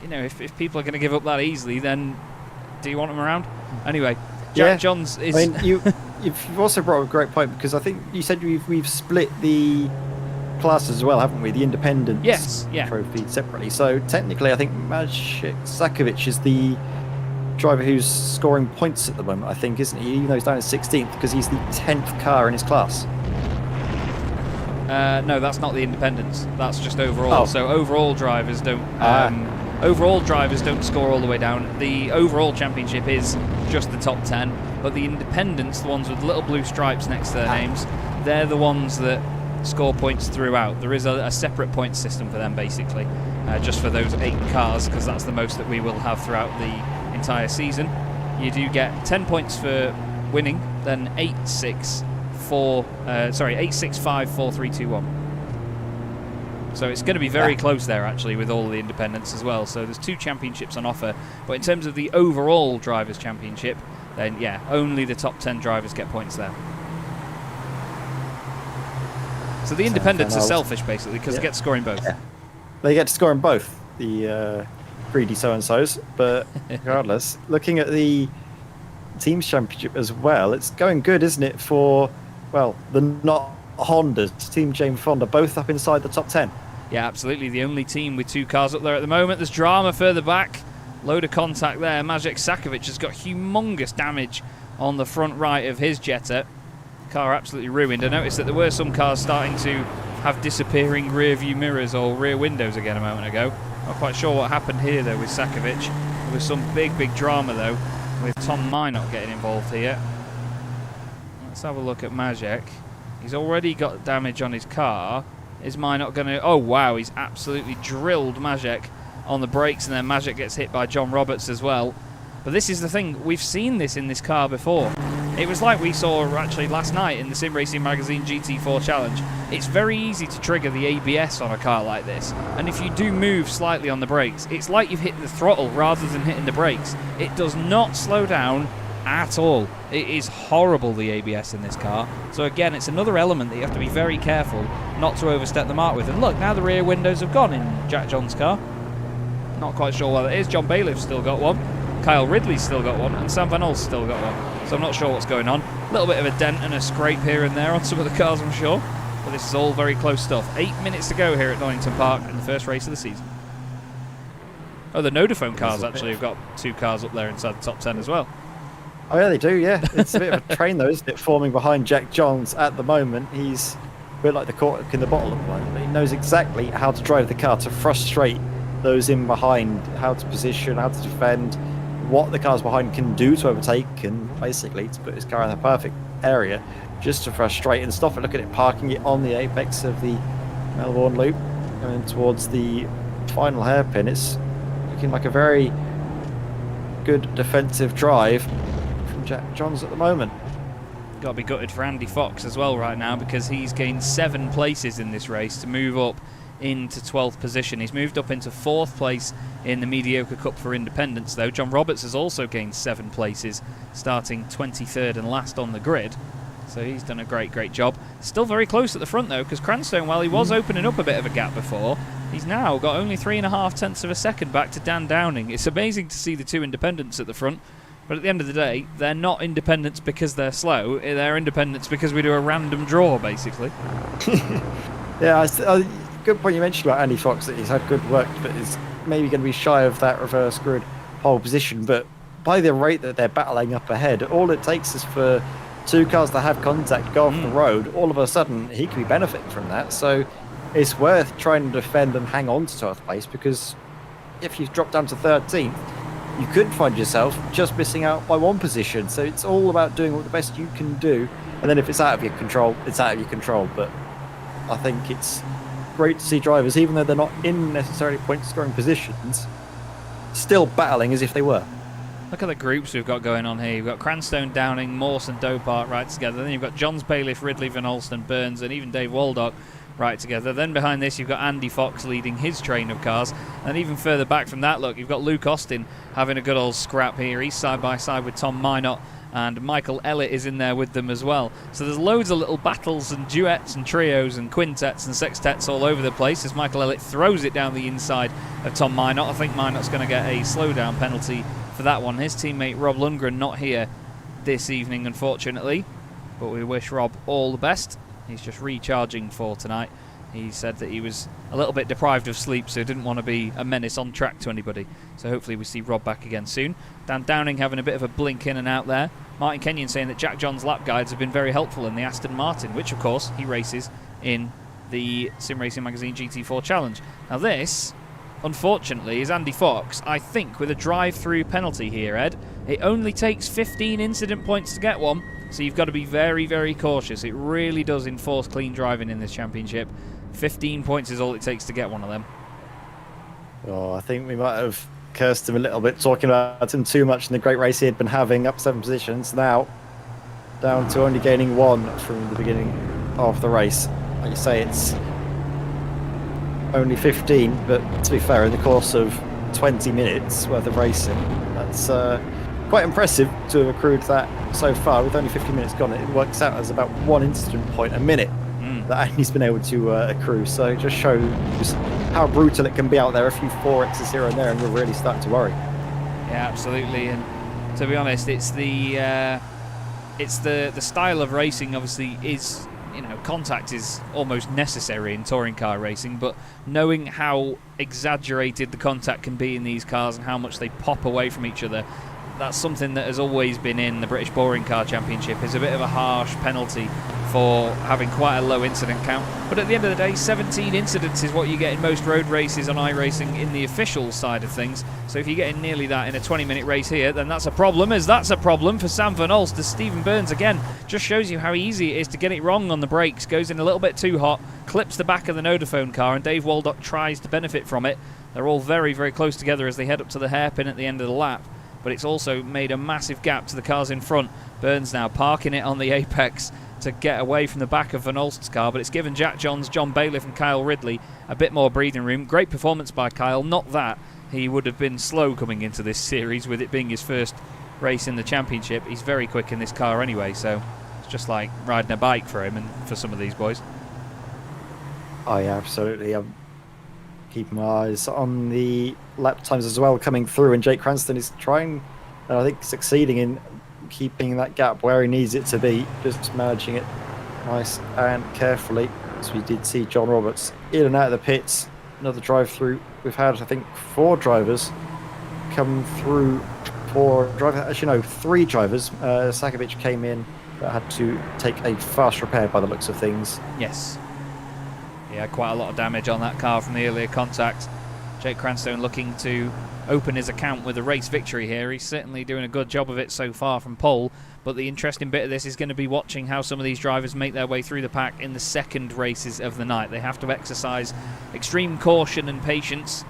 you know, if people are going to give up that easily, then do you want them around? Anyway, Jack Johns is... I mean, you've also brought up a great point, because I think you said we've split the classes as well, haven't we? The independent trophy separately. So technically, I think Maciej Sakovic is the driver who's scoring points at the moment, I think, isn't he? Even though he's down in 16th, because he's the 10th car in his class. No, that's not the independents. That's just overall. Oh. So overall drivers don't score all the way down. The overall championship is just the top 10, but the independents, the ones with little blue stripes next to their names, they're the ones that score points throughout. There is a separate point system for them, basically, just for those 8 cars, because that's the most that we will have throughout the entire season. You do get 10 points for winning, then 8, 6, 5, 4, 3, 2, 1. So it's going to be very close there, actually, with all the independents as well. So there's 2 championships on offer. But in terms of the overall Drivers' Championship, then, yeah, only the top 10 drivers get points there. So the independents are selfish, basically, because they get to score in both. Yeah. They get to score in both, the greedy so-and-sos. But regardless, looking at the Teams Championship as well, it's going good, isn't it, for, well, the not Hondas, Team James Fonda, both up inside the top 10. Yeah, absolutely. The only team with 2 cars up there at the moment. There's drama further back. Load of contact there. Maciej Sakovic has got humongous damage on the front right of his Jetta. Car absolutely ruined. I noticed that there were some cars starting to have disappearing rear view mirrors or rear windows again a moment ago. Not quite sure what happened here though with Sakovic. There was some big drama though with Tom Minot getting involved here. Let's have a look at Maciej. He's already got damage on his car. Is Minot going to... Oh wow, he's absolutely drilled Maciej on the brakes, and then Maciej gets hit by John Roberts as well. But this is the thing, we've seen this in this car before. It was like we saw actually last night in the Sim Racing Magazine GT4 Challenge. It's very easy to trigger the ABS on a car like this, and if you do move slightly on the brakes, it's like you've hit the throttle rather than hitting the brakes. It does not slow down at all. It is horrible, the ABS in this car. So again, it's another element that you have to be very careful not to overstep the mark with. And look, now the rear windows have gone in Jack John's car. Not quite sure what it is. John Bailiff's still got one. Kyle Ridley's still got one, and Sam Van Ol's still got one. So I'm not sure what's going on. A little bit of a dent and a scrape here and there on some of the cars, I'm sure. But this is all very close stuff. 8 minutes to go here at Donington Park in the first race of the season. Oh, the Nodaphone cars actually have got 2 cars up there inside the top 10 as well. Oh yeah, they do, yeah. It's a bit of a train though, isn't it, forming behind Jack Johns at the moment. He's a bit like the cork in the bottle at the moment, but he knows exactly how to drive the car to frustrate those in behind, how to position, how to defend, what the cars behind can do to overtake, and basically to put his car in the perfect area just to frustrate and stop it. Look at it parking it on the apex of the Melbourne Loop, going towards the final hairpin. It's looking like a very good defensive drive from Jack Johns at the moment. Got to be gutted for Andy Fox as well right now, because he's gained 7 places in this race to move up into 12th position. He's moved up into 4th place in the Mediocre Cup for Independents though. John Roberts has also gained 7 places, starting 23rd and last on the grid. So he's done a great job. Still very close at the front though, because Cranstone, while he was opening up a bit of a gap before, he's now got only 3.5 tenths of a second back to Dan Downing. It's amazing to see the 2 independents at the front, but at the end of the day, they're not independents because they're slow. They're independents because we do a random draw, basically. Yeah, good point you mentioned about Andy Fox, that he's had good work, but is maybe going to be shy of that reverse grid pole position. But by the rate that they're battling up ahead, all it takes is for 2 cars to have contact, go off the road. All of a sudden, he could be benefiting from that. So it's worth trying to defend and hang on to 12th place, because if you drop down to 13th, you could find yourself just missing out by 1 position. So it's all about doing what the best you can do. And then if it's out of your control, it's out of your control. But I think it's great to see drivers, even though they're not in necessarily point scoring positions, still battling as if they were. Look at the groups we've got going on here. You've got Cranstone, Downing, Morse and Dopart right together. Then you've got Johns Bailiff, Ridley, Van Alsten, Burns and even Dave Waldock right together. Then behind this you've got Andy Fox leading his train of cars. And even further back from that, look, you've got Luke Austin having a good old scrap here. He's side by side with Tom Minot, and Michael Ellett is in there with them as well. So there's loads of little battles and duets and trios and quintets and sextets all over the place as Michael Ellett throws it down the inside of Tom Minot. I think Minot's going to get a slowdown penalty for that one. His teammate Rob Lundgren not here this evening, unfortunately, but we wish Rob all the best. He's just recharging for tonight. He said that he was a little bit deprived of sleep, so didn't want to be a menace on track to anybody. So hopefully we see Rob back again soon. Dan Downing having a bit of a blink in and out there. Martin Kenyon saying that Jack John's lap guides have been very helpful in the Aston Martin, which of course he races in the Sim Racing Magazine GT4 Challenge. Now this, unfortunately, is Andy Fox, I think, with a drive-through penalty here, Ed. It only takes 15 incident points to get one, so you've got to be very, very cautious. It really does enforce clean driving in this championship. 15 points is all it takes to get one of them. Oh, I think we might have cursed him a little bit, talking about him too much in the great race he had been having, up 7 positions. Now, down to only gaining 1 from the beginning of the race. Like you say, it's only 15, but to be fair, in the course of 20 minutes worth of racing, that's quite impressive to have accrued that so far. With only 50 minutes gone, it works out as about 1 incident point a minute that Andy's been able to accrue. So it just shows how brutal it can be out there. A few 4X's here and there, and we're really starting to worry. Yeah, absolutely. And to be honest, it's the style of racing. Obviously, is, you know, contact is almost necessary in touring car racing, but knowing how exaggerated the contact can be in these cars and how much they pop away from each other, that's something that has always been in the British Touring Car Championship. Is a bit of a harsh penalty for having quite a low incident count, but at the end of the day, 17 incidents is what you get in most road races on iRacing in the official side of things. So if you're getting nearly that in a 20-minute race here, then that's a problem, as that's a problem for Sam Van Alst. As Stephen Burns again just shows you how easy it is to get it wrong on the brakes, goes in a little bit too hot, clips the back of the Nodaphone car, and Dave Waldock tries to benefit from it. They're all very, very close together as they head up to the hairpin at the end of the lap, but it's also made a massive gap to the cars in front. Burns now parking it on the apex to get away from the back of Van Alst's car, but it's given Jack Johns, John Bailiff and Kyle Ridley a bit more breathing room. Great performance by Kyle. Not that he would have been slow coming into this series, with it being his first race in the championship. He's very quick in this car anyway, so it's just like riding a bike for him and for some of these boys. Oh yeah, absolutely. I'm keeping my eyes on the lap times as well coming through, and Jake Cranston is trying, I think, succeeding in keeping that gap where he needs it to be, just managing it nice and carefully. So we did see John Roberts in and out of the pits. Another drive through. We've had, I think, 4 drivers come through. 3 drivers. Sakovic came in but had to take a fast repair by the looks of things. Yes. Yeah, quite a lot of damage on that car from the earlier contact. Jake Cranstone looking to open his account with a race victory here. He's certainly doing a good job of it so far from pole, but the interesting bit of this is going to be watching how some of these drivers make their way through the pack in the second races of the night. They have to exercise extreme caution and patience,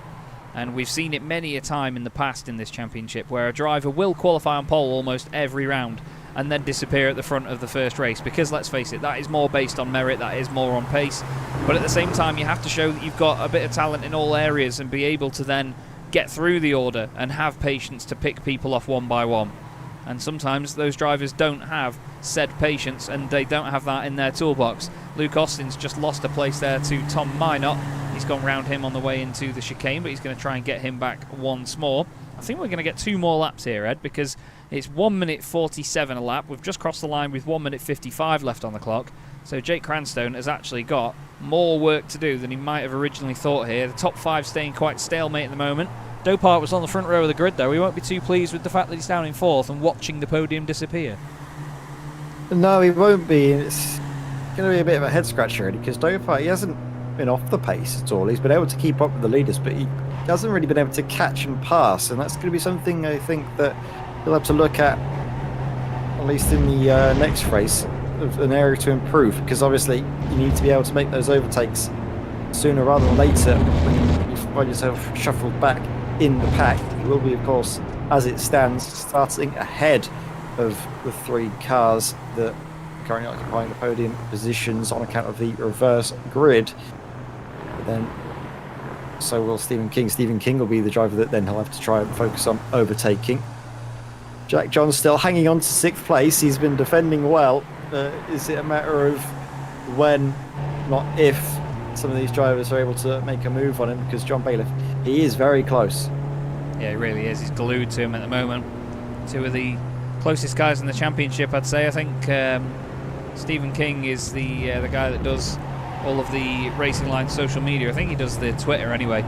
and we've seen it many a time in the past in this championship where a driver will qualify on pole almost every round and then disappear at the front of the first race, because let's face it, that is more based on merit, that is more on pace, but at the same time you have to show that you've got a bit of talent in all areas and be able to then get through the order and have patience to pick people off one by one. And sometimes those drivers don't have said patience, and they don't have that in their toolbox. Luke Austin's just lost a place there to Tom Minot. He's gone round him on the way into the chicane, but he's going to try and get him back once more. I think we're going to get 2 more laps here, Ed, because it's 1 minute 47 a lap. We've just crossed the line with 1 minute 55 left on the clock. So Jake Cranstone has actually got more work to do than he might have originally thought here. The top 5 staying quite stalemate at the moment. Dopart was on the front row of the grid though. We won't be too pleased with the fact that he's down in 4th and watching the podium disappear. No, he won't be. It's going to be a bit of a head scratcher really, because Dopart, he hasn't been off the pace at all. He's been able to keep up with the leaders, but he hasn't really been able to catch and pass, and that's going to be something I think that he'll have to look at least in the next race, of an area to improve, because obviously you need to be able to make those overtakes sooner rather than later when you find yourself shuffled back in the pack. He will be, of course, as it stands, starting ahead of the 3 cars that are currently occupying the podium positions on account of the reverse grid. But then, so will Stephen King. Stephen King will be the driver that then he'll have to try and focus on overtaking. Jack Johns still hanging on to 6th place. He's been defending well. Is it a matter of when, not if, some of these drivers are able to make a move on him? Because John Bailiff, he is very close. Yeah, he really is. He's glued to him at the moment. 2 of the closest guys in the championship, I'd say. I think Stephen King is the guy that does all of the Racing Line social media. I think he does the Twitter anyway,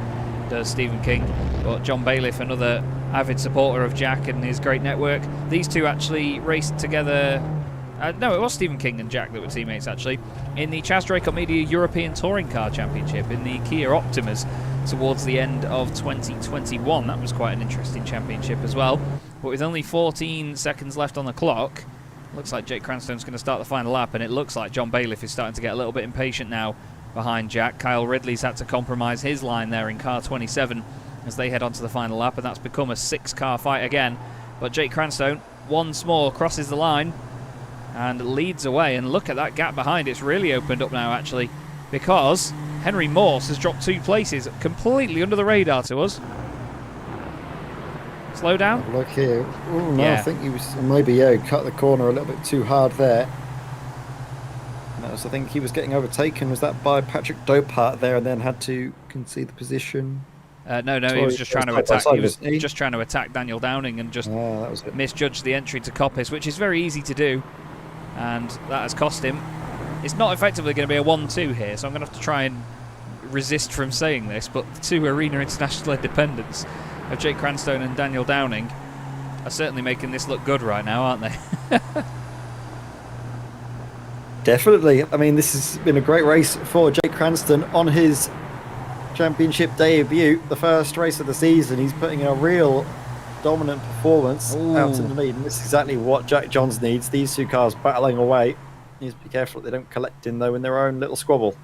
does Stephen King. But John Bailiff, another avid supporter of Jack and his great network. These 2 actually raced together. No, it was Stephen King and Jack that were teammates, actually, in the Chaz Draycott Media European Touring Car Championship in the Kia Optimas towards the end of 2021. That was quite an interesting championship as well. But with only 14 seconds left on the clock, looks like Jake Cranstone's going to start the final lap, and it looks like John Bailiff is starting to get a little bit impatient now behind Jack. Kyle Ridley's had to compromise his line there in car 27 as they head on to the final lap, and that's become a 6-car fight again. But Jake Cranstone, once more, crosses the line and leads away. And look at that gap behind. It's really opened up now, actually, because Henry Morse has dropped 2 places, completely under the radar to us. Slow down. Look here. Oh no, yeah. I think he was maybe cut the corner a little bit too hard there. I think he was getting overtaken. Was that by Patrick Dopart there, and then had to concede the position? No, he was just trying to attack. He was just trying to attack Daniel Downing and just misjudged the entry to Coppice, which is very easy to do, and that has cost him. It's not effectively going to be a 1-2 here, so I'm going to have to try and resist from saying this, but the 2 Arena International independents of Jake Cranstone and Daniel Downing are certainly making this look good right now, aren't they? Definitely. I mean, this has been a great race for Jake Cranston on his championship debut, the first race of the season. He's putting in a real dominant performance out in the lead, and this is exactly what Jack Johns needs. These 2 cars battling away. He needs to be careful that they don't collect in, though, in their own little squabble.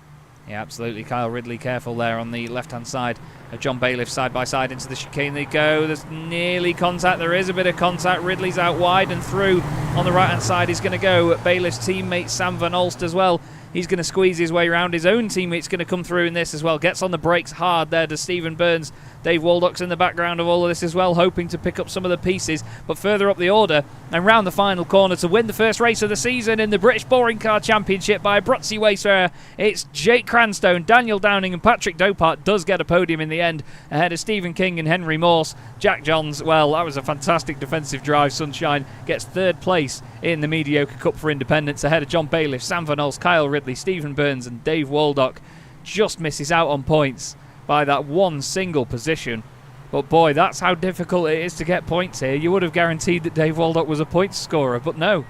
Yeah, absolutely. Kyle Ridley careful there on the left-hand side of John Bailiff, side by side into the chicane they go. There's nearly contact. There is a bit of contact. Ridley's out wide and through on the right-hand side. He's going to go. Bailiff's teammate Sam Van Olst as well. He's going to squeeze his way around. His own teammate's going to come through in this as well. Gets on the brakes hard there to Stephen Burns. Dave Waldock's in the background of all of this as well, hoping to pick up some of the pieces. But further up the order and round the final corner to win the first race of the season in the British Boring Car Championship by Abruzzi Racewear, it's Jake Cranstone. Daniel Downing and Patrick Dopart does get a podium in the end ahead of Stephen King and Henry Morse. Jack Johns, well, that was a fantastic defensive drive. Sunshine gets 3rd place in the Mediocre Cup for Independents ahead of John Bailiff, Sam Van Olst, Kyle Ridley, Stephen Burns and Dave Waldock. Just misses out on points by that one single position. But boy, that's how difficult it is to get points here. You would have guaranteed that Dave Waldock was a points scorer, but no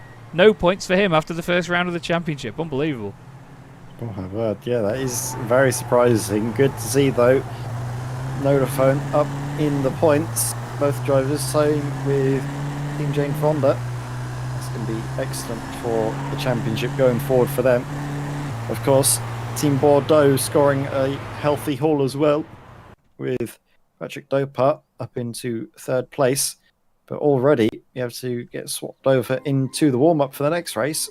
points for him after the first round of the championship. Unbelievable. Oh my word, yeah, that is very surprising. Good to see, though, Nodaphone up in the points. Both drivers, same with Team Jane Fonda. It's going to be excellent for the championship going forward for them. Of course, Team Bordeaux scoring a healthy haul as well, with Patrick Dopart up into 3rd place. But already you have to get swapped over into the warm-up for the next race,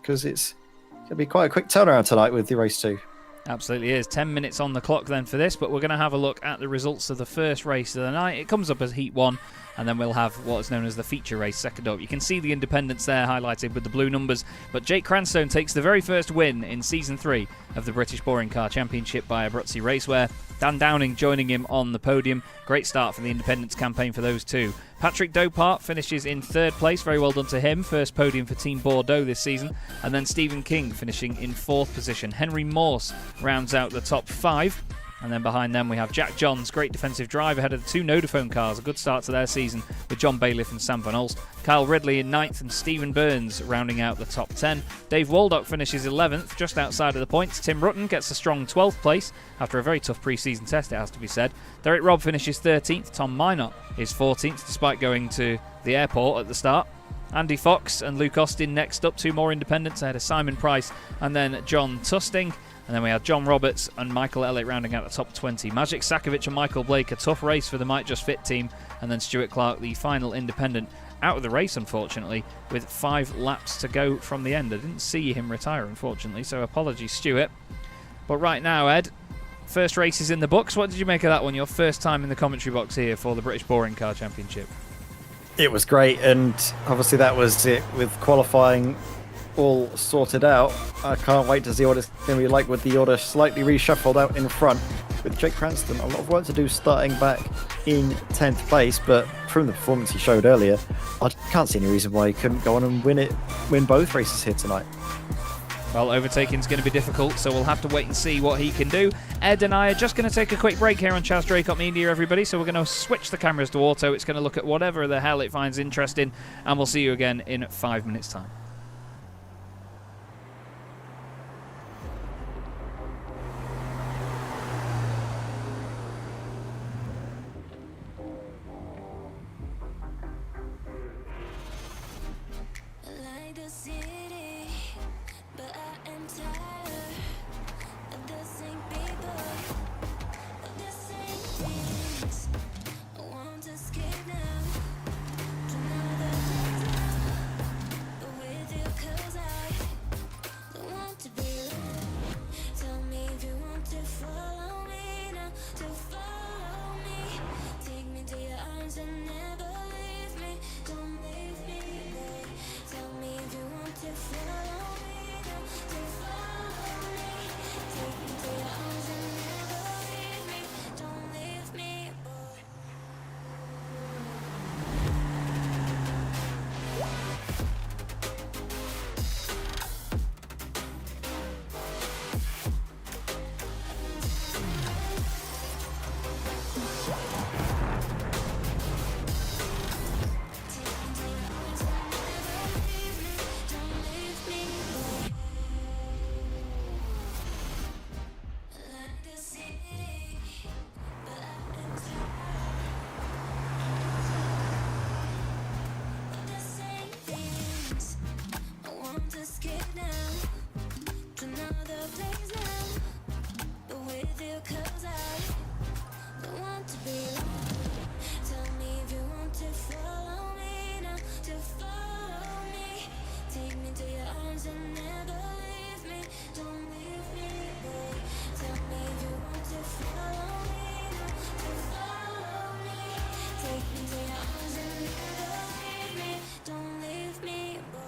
because it's going to be quite a quick turnaround tonight with the race 2. Absolutely is. 10 minutes on the clock then for this, but we're going to have a look at the results of the first race of the night. It comes up as Heat 1, and then we'll have what is known as the feature race second up. You can see the independents there highlighted with the blue numbers, but Jake Cranstone takes the very first win in Season 3 of the British Boring Car Championship by Abruzzi Racewear. Dan Downing joining him on the podium. Great start for the independents campaign for those 2. Patrick Dopart finishes in 3rd place. Very well done to him. First podium for Team Bordeaux this season. And then Stephen King finishing in 4th position. Henry Morse rounds out the top 5. And then behind them we have Jack Johns, great defensive drive ahead of the 2 Nodaphone cars. A good start to their season with John Bailiff and Sam Van Olst. Kyle Ridley in 9th and Stephen Burns rounding out the top 10. Dave Waldock finishes 11th, just outside of the points. Tim Rutten gets a strong 12th place after a very tough pre-season test, it has to be said. Derek Robb finishes 13th. Tom Minot is 14th despite going to the airport at the start. Andy Fox and Luke Austin next up, 2 more independents ahead of Simon Price and then John Tusting. And then we had John Roberts and Michael Elliott rounding out the top 20. Magic Sakovic and Michael Blake, a tough race for the Might Just Fit team. And then Stuart Clark, the final independent, out of the race, unfortunately, with 5 laps to go from the end. I didn't see him retire, unfortunately, so apologies, Stuart. But right now, Ed, first race is in the books. What did you make of that one? Your first time in the commentary box here for the British Touring Car Championship. It was great, and obviously that was it with qualifying all sorted out. I can't wait to see what it's going to be like with the order slightly reshuffled out in front with Jake Cranston. A lot of work to do starting back in 10th place, but from the performance he showed earlier, I can't see any reason why he couldn't go on and win both races here tonight. Well, overtaking is going to be difficult, so we'll have to wait and see what he can do. Ed and I are just going to take a quick break here on Chaz Draycott Media, everybody. So we're going to switch the cameras to auto. It's going to look at whatever the hell it finds interesting, and we'll see you again in 5 minutes' time. Like the city, but I am tired of the same people, of the same things. I want to escape now to another place now, but with you 'cause I don't want to be alone. Tell me if you want to follow me now, to follow me. Take me to your arms and never leave me. Don't leave me, boy. Tell me if you want to follow me now, to follow me. Take me to your arms and never leave me. Don't leave me, boy. Don't leave me, boy. Like the city, but I am tired of the same things. I want to escape now to another place now, but with you 'cause I don't want to be alone. Tell me if you want to follow me now, to follow me. Take me to your arms and never leave me. Don't leave me, boy. Tell me if you want to follow me now, to follow me. Take me to your arms and never leave me. Don't leave me, boy.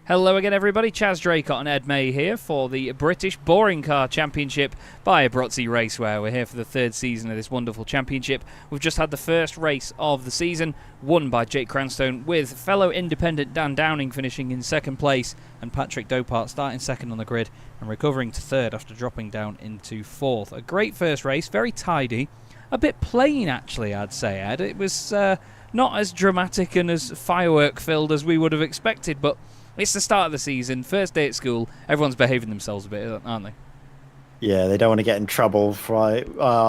Hello again, everybody. Chaz Draycott and Ed May here for the British Boring Car Championship by Abruzzi Racewear. We're here for the third season of this wonderful championship. We've just had the first race of the season, won by Jake Cranstone, with fellow independent Dan Downing finishing in second place and Patrick Dopart starting second on the grid and recovering to third after dropping down into fourth. A great first race, very tidy, a bit plain actually, I'd say, Ed. It was not as dramatic and as firework-filled as we would have expected, but it's the start of the season, first day at school. Everyone's behaving themselves a bit, aren't they? Yeah, they don't want to get in trouble for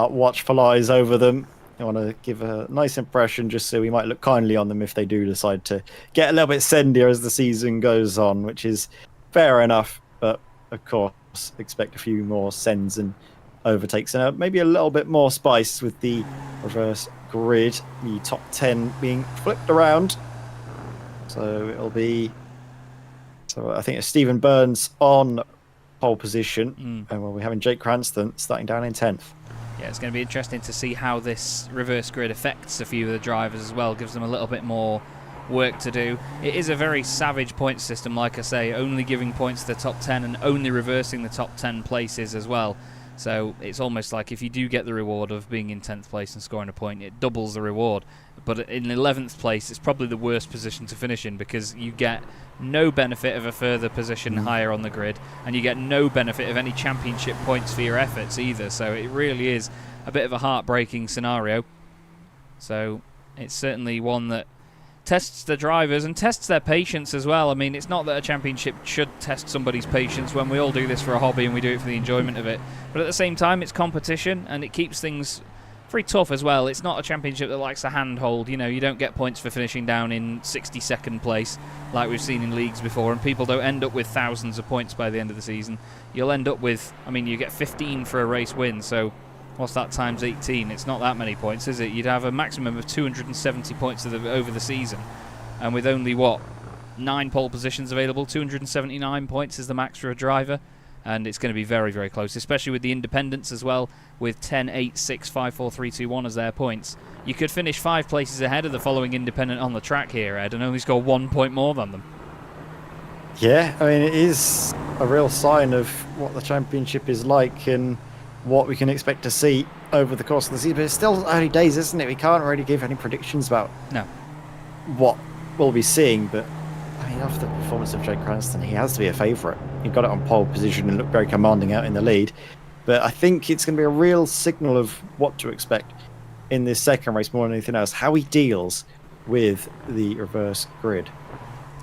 watchful eyes over them. They want to give a nice impression just so we might look kindly on them if they do decide to get a little bit sendier as the season goes on, which is fair enough. But, of course, expect a few more sends and overtakes and maybe a little bit more spice with the reverse grid, the top 10 being flipped around. So it'll be... So I think it's Stephen Burns on pole position, and we're having Jake Cranston starting down in 10th. Yeah, it's going to be interesting to see how this reverse grid affects a few of the drivers as well, gives them a little bit more work to do. It is a very savage point system, like I say, only giving points to the top 10 and only reversing the top 10 places as well. So it's almost like if you do get the reward of being in 10th place and scoring a point, it doubles the reward. But in 11th place, it's probably the worst position to finish in because you get no benefit of a further position higher on the grid, and you get no benefit of any championship points for your efforts either. So it really is a bit of a heartbreaking scenario. So it's certainly one that tests the drivers and tests their patience as well. I mean, it's not that a championship should test somebody's patience when we all do this for a hobby and we do it for the enjoyment of it. But at the same time, it's competition and it keeps things very tough as well. It's not a championship that likes a handhold. You know, you don't get points for finishing down in 62nd place like we've seen in leagues before, and people don't end up with thousands of points by the end of the season. You'll end up with, I mean, you get 15 for a race win, so what's that times 18? It's not that many points, is it? You'd have a maximum of 270 points over the season, and with only, 9 pole positions available, 279 points is the max for a driver. And it's going to be very, very close, especially with the independents as well, with 10, 8, 6, 5, 4, 3, 2, 1 as their points. You could finish 5 places ahead of the following independent on the track here, Ed, and only score 1 point more than them. Yeah, I mean, it is a real sign of what the championship is like and what we can expect to see over the course of the season. But it's still early days, isn't it? We can't really give any predictions about what we'll be seeing, but I mean, after the performance of Jake Cranston, he has to be a favourite. He got it on pole position and looked very commanding out in the lead. But I think it's going to be a real signal of what to expect in this second race more than anything else, how he deals with the reverse grid.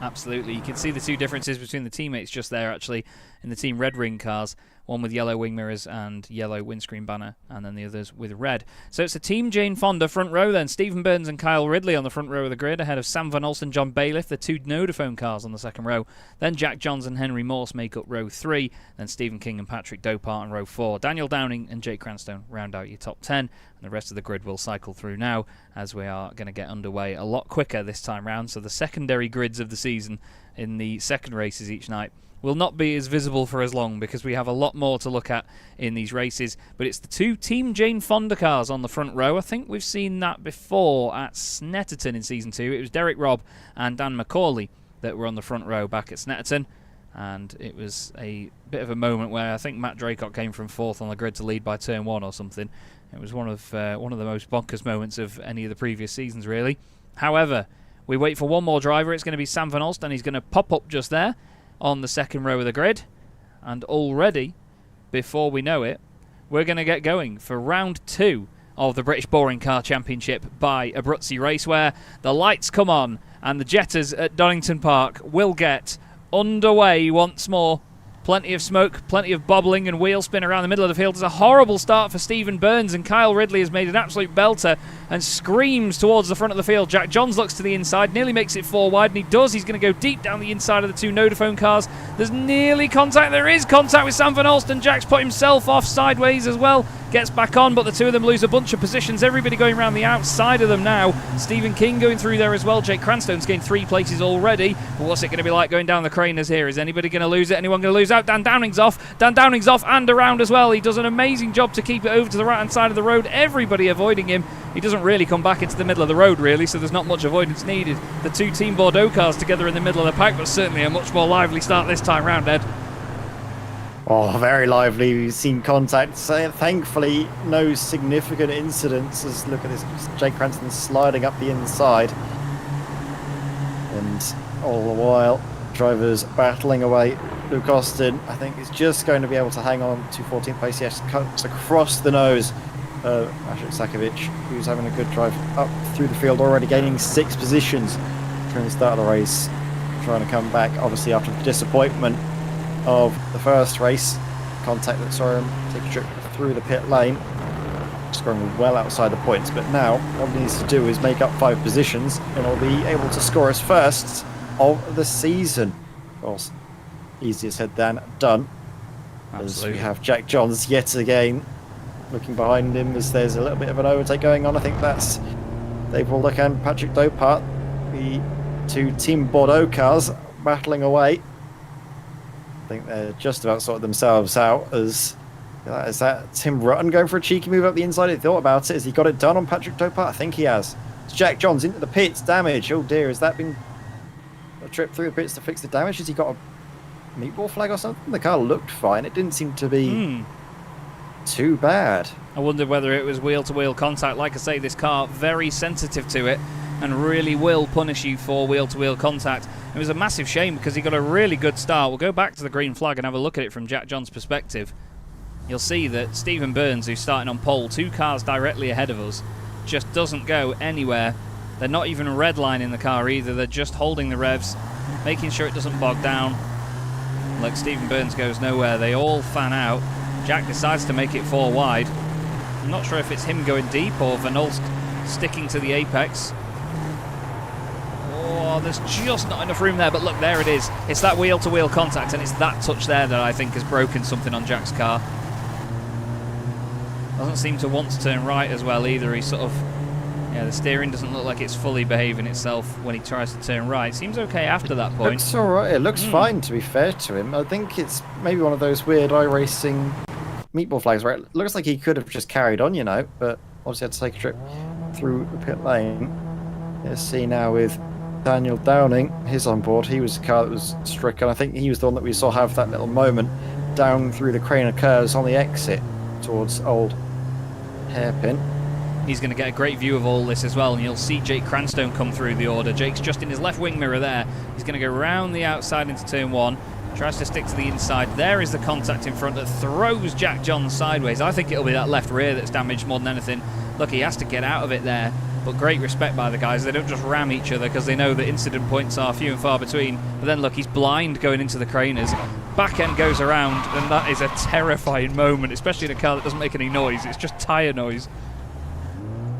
Absolutely. You can see the two differences between the teammates just there, actually, in the Team Red Ring cars. One with yellow wing mirrors and yellow windscreen banner, and then the others with red. So it's a Team Jane Fonda front row then. Stephen Burns and Kyle Ridley on the front row of the grid, ahead of Sam Van Olsen, John Bailiff, the two Nodaphone cars on the second row. Then Jack Johns and Henry Morse make up row 3. Then Stephen King and Patrick Dopart in row 4. Daniel Downing and Jake Cranstone round out your top 10. And the rest of the grid will cycle through now, as we are going to get underway a lot quicker this time round. So the secondary grids of the season in the second races each night will not be as visible for as long because we have a lot more to look at in these races. But it's the two Team Jane Fonda cars on the front row. I think we've seen that before at Snetterton in Season 2. It was Derek Robb and Dan McCauley that were on the front row back at Snetterton. And it was a bit of a moment where I think Matt Draycott came from 4th on the grid to lead by turn 1 or something. It was one of the most bonkers moments of any of the previous seasons, really. However, we wait for one more driver. It's going to be Sam Van Olsen. He's going to pop up just there on the second row of the grid, and already, before we know it, we're going to get going for round 2 of the British Boring Car Championship by Abruzzi Racewear. The lights come on, and the Jettas at Donington Park will get underway once more. Plenty of smoke, plenty of bobbling and wheel spin around the middle of the field. It's a horrible start for Stephen Burns, and Kyle Ridley has made an absolute belter and screams towards the front of the field. Jack Johns looks to the inside, nearly makes it 4 wide, and he does. He's going to go deep down the inside of the two Nodaphone cars. There's nearly contact. There is contact with Sam Van Olsen. Jack's put himself off sideways as well. gets back on, but the two of them lose a bunch of positions. Everybody going around the outside of them now. Stephen King going through there as well. Jake Cranstone's gained 3 places already. But what's it going to be like going down the Craners here? Is anybody going to lose it? Anyone going to lose out? Dan Downing's off. Dan Downing's off and around as well. He does an amazing job to keep it over to the right-hand side of the road. Everybody avoiding him. He doesn't really come back into the middle of the road, really, so there's not much avoidance needed. The two Team Bordeaux cars together in the middle of the pack, but certainly a much more lively start this time round, Ed. Oh, very lively. We've seen contact. So thankfully, no significant incidents. As look at this, Jake Cranston sliding up the inside, and all the while, drivers battling away. Luke Austin, I think, is just going to be able to hang on to 14th place. Yes, cuts across the nose. Ashok Sakovic, who's having a good drive up through the field, already gaining 6 positions during the start of the race, trying to come back. Obviously, after the disappointment of the first race, contact that saw him take a trip through the pit lane, scoring well outside the points. But now what he needs to do is make up 5 positions and he'll be able to score his first of the season. Of course, easier said than done. Absolutely. As we have Jack Johns yet again looking behind him as there's a little bit of an overtake going on. I think that's Dave Waldock and Patrick Dopart, the two Team Bordeaux cars, battling away. I think they're just about sorted themselves out. Is that Tim Rutten going for a cheeky move up the inside? He thought about it. Has he got it done on Patrick Dopart? I think he has. It's Jack Johns into the pits. Damage. Oh dear, has that been a trip through the pits to fix the damage? Has he got a meatball flag or something? The car looked fine. It didn't seem to be too bad. I wondered whether it was wheel-to-wheel contact. Like I say, this car very sensitive to it and really will punish you for wheel-to-wheel contact. It was a massive shame because he got a really good start. We'll go back to the green flag and have a look at it from Jack John's perspective. You'll see that Stephen Burns, who's starting on pole, 2 cars directly ahead of us, just doesn't go anywhere. They're not even redlining the car either. They're just holding the revs, making sure it doesn't bog down. Look, Stephen Burns goes nowhere. They all fan out. Jack decides to make it 4 wide. I'm not sure if it's him going deep or Van Ulst sticking to the apex. Oh, there's just not enough room there, but look, there it is. It's that wheel-to-wheel contact, and it's that touch there that I think has broken something on Jack's car. Doesn't seem to want to turn right as well either. He's sort of... yeah, the steering doesn't look like it's fully behaving itself when he tries to turn right. Seems okay after that point. Looks alright. It looks fine, to be fair to him. I think it's maybe one of those weird iRacing meatball flags, right? It looks like he could have just carried on, you know, but obviously had to take a trip through the pit lane. Let's see now with Daniel Downing. He's on board. He was the car that was stricken. I think he was the one that we saw have that little moment down through the crane of curves on the exit towards Old Hairpin. He's going to get a great view of all this as well, and you'll see Jake Cranstone come through the order. Jake's just in his left wing mirror there. He's going to go round the outside into turn 1. Tries to stick to the inside. There is the contact in front that throws Jack Johns sideways. I think it'll be that left rear that's damaged more than anything. Look, he has to get out of it there. But great respect by the guys. They don't just ram each other because they know that incident points are few and far between. But then look, he's blind going into the craners. Back end goes around, and that is a terrifying moment, especially in a car that doesn't make any noise. It's just tyre noise.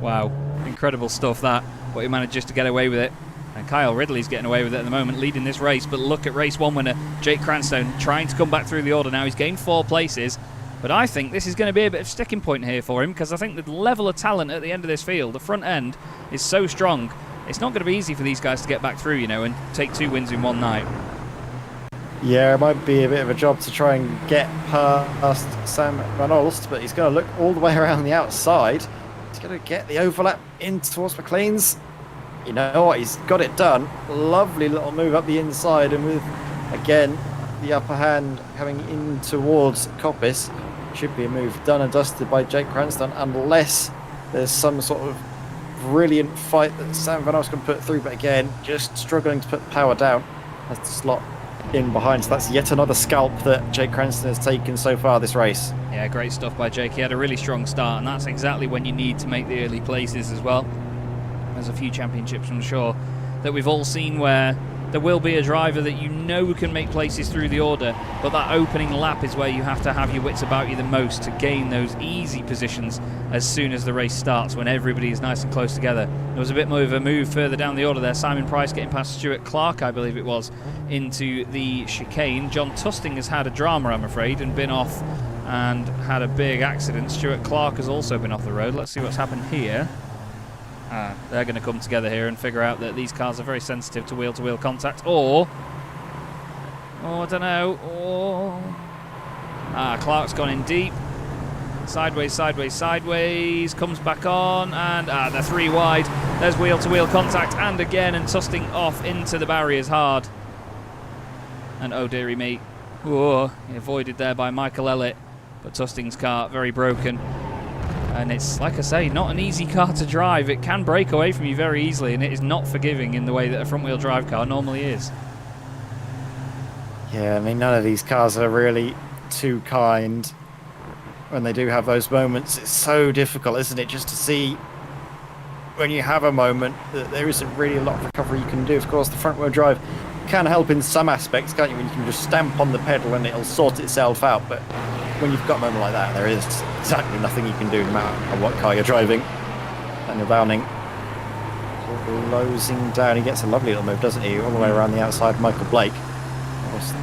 Wow, incredible stuff that, but he manages to get away with it. And Kyle Ridley's getting away with it at the moment, leading this race. But look at race 1 winner, Jake Cranstone, trying to come back through the order now. He's gained 4 places. But I think this is going to be a bit of a sticking point here for him, because I think the level of talent at the end of this field, the front end, is so strong. It's not going to be easy for these guys to get back through, you know, and take 2 wins in one night. Yeah, it might be a bit of a job to try and get past Sam Van Olst, but he's going to look all the way around the outside. He's going to get the overlap in towards McLean's. You know what? He's got it done. Lovely little move up the inside, and with, again, the upper hand coming in towards Coppice. Should be a move done and dusted by Jake Cranston, unless there's some sort of brilliant fight that Sam Van Olst can put through. But again, just struggling to put the power down. Has to slot in behind. So that's yet another scalp that Jake Cranston has taken so far this race. Yeah, great stuff by Jake. He had a really strong start, and that's exactly when you need to make the early places as well. There's a few championships, I'm sure, that we've all seen where there will be a driver that you know can make places through the order, but that opening lap is where you have to have your wits about you the most to gain those easy positions as soon as the race starts, when everybody is nice and close together. There was a bit more of a move further down the order there. Simon Price getting past Stuart Clark, I believe it was, into the chicane. John Tusting has had a drama, I'm afraid, and been off and had a big accident. Stuart Clark has also been off the road. Let's see what's happened here. They're going to come together here and figure out that these cars are very sensitive to wheel-to-wheel contact, or I don't know. Clark's gone in deep. Sideways, sideways, sideways. Comes back on, and they're 3 wide. There's wheel-to-wheel contact, and again, and Tusting off into the barriers hard. And oh dearie me. Whoa, avoided there by Michael Ellett, but Tusting's car very broken. And it's, like I say, not an easy car to drive. It can break away from you very easily, and it is not forgiving in the way that a front-wheel drive car normally is. Yeah, I mean, none of these cars are really too kind when they do have those moments. It's so difficult, isn't it, just to see when you have a moment that there isn't really a lot of recovery you can do. Of course, the front-wheel drive can help in some aspects, can't you, when you can just stamp on the pedal and it'll sort itself out, but when you've got a moment like that, there is exactly nothing you can do no matter what car you're driving. Daniel Downing closing down. He gets a lovely little move, doesn't he, all the way around the outside. Michael Blake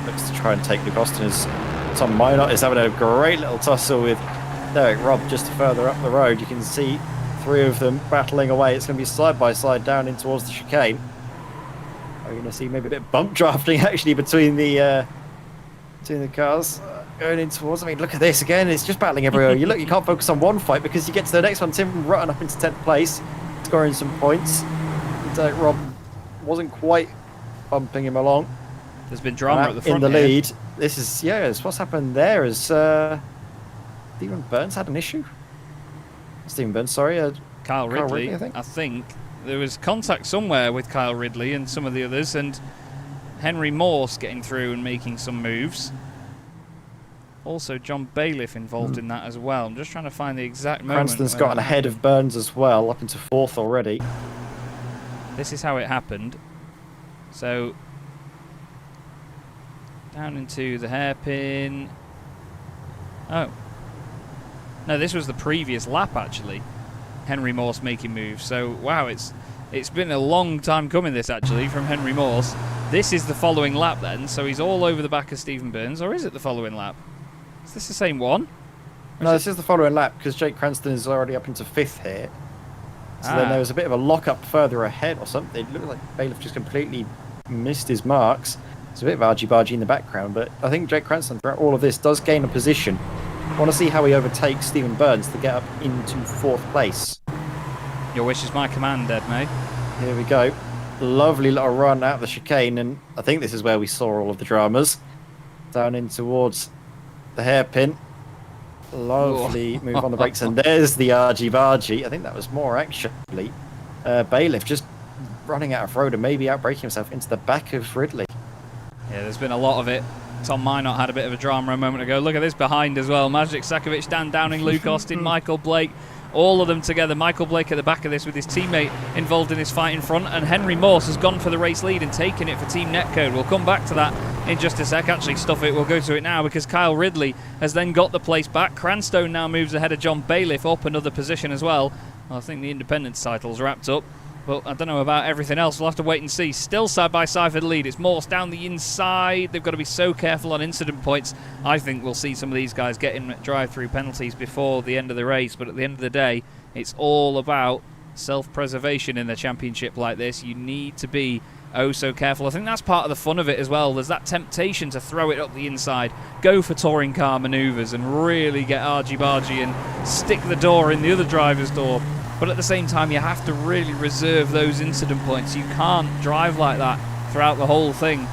looks to try and take Luke Austin as Tom Minot is having a great little tussle with Derek Robb just further up the road. You can see 3 of them battling away. It's going to be side by side down in towards the chicane. We're going to see maybe a bit of bump drafting actually between the cars going in towards. I mean, look at this again. It's just battling everywhere. You can't focus on one fight because you get to the next one. Tim Rutten up into 10th place, scoring some points. Derek Robb wasn't quite bumping him along. There's been drama at the front in the here. lead. This is it's what's happened there is Stephen Burns had an issue. Stephen Burns, sorry, Kyle Ridley, I think there was contact somewhere with Kyle Ridley and some of the others, and Henry Morse getting through and making some moves. Also, John Bailiff involved in that as well. I'm just trying to find the exact moment. Cranston's gotten ahead of Burns as well, up into 4th already. This is how it happened. So, down into the hairpin. Oh. No, this was the previous lap, actually. Henry Morse making moves. So, wow, it's been a long time coming, this, actually, from Henry Morse. This is the following lap, then. So he's all over the back of Stephen Burns. Or is it the following lap? Is this the same one? No, this is the following lap, because Jake Cranston is already up into 5th here. So then there was a bit of a lock-up further ahead or something. It looked like Bailiff just completely missed his marks. It's a bit of argy-bargy in the background, but I think Jake Cranston, throughout all of this, does gain a position. I want to see how he overtakes Stephen Burns to get up into 4th place. Your wish is my command, Ed, mate. Here we go. Lovely little run out of the chicane, and I think this is where we saw all of the dramas. Down in towards the hairpin. Lovely move on the brakes, and there's the argy-bargy. I think that was more, actually. Bailiff just running out of road and maybe outbraking himself into the back of Ridley. Yeah, there's been a lot of it. Tom Minot had a bit of a drama a moment ago. Look at this behind as well. Magic Sakovic, Dan Downing, Luke Austin, Michael Blake. All of them together. Michael Blake at the back of this with his teammate involved in this fight in front. And Henry Morse has gone for the race lead and taken it for Team Netcode. We'll come back to that in just a sec. Actually, stuff it. We'll go to it now because Kyle Ridley has then got the place back. Cranstone now moves ahead of John Bailiff up another position as well. I think the Independence title's wrapped up. But I don't know about everything else. We'll have to wait and see. Still side by side for the lead. It's Morse down the inside. They've got to be so careful on incident points. I think we'll see some of these guys getting drive-through penalties before the end of the race. But at the end of the day, it's all about self-preservation in the championship like this. You need to be oh so careful. I think that's part of the fun of it as well. There's that temptation to throw it up the inside, go for touring car manoeuvres and really get argy-bargy and stick the door in the other driver's door. But at the same time, you have to really reserve those incident points. You can't drive like that throughout the whole thing.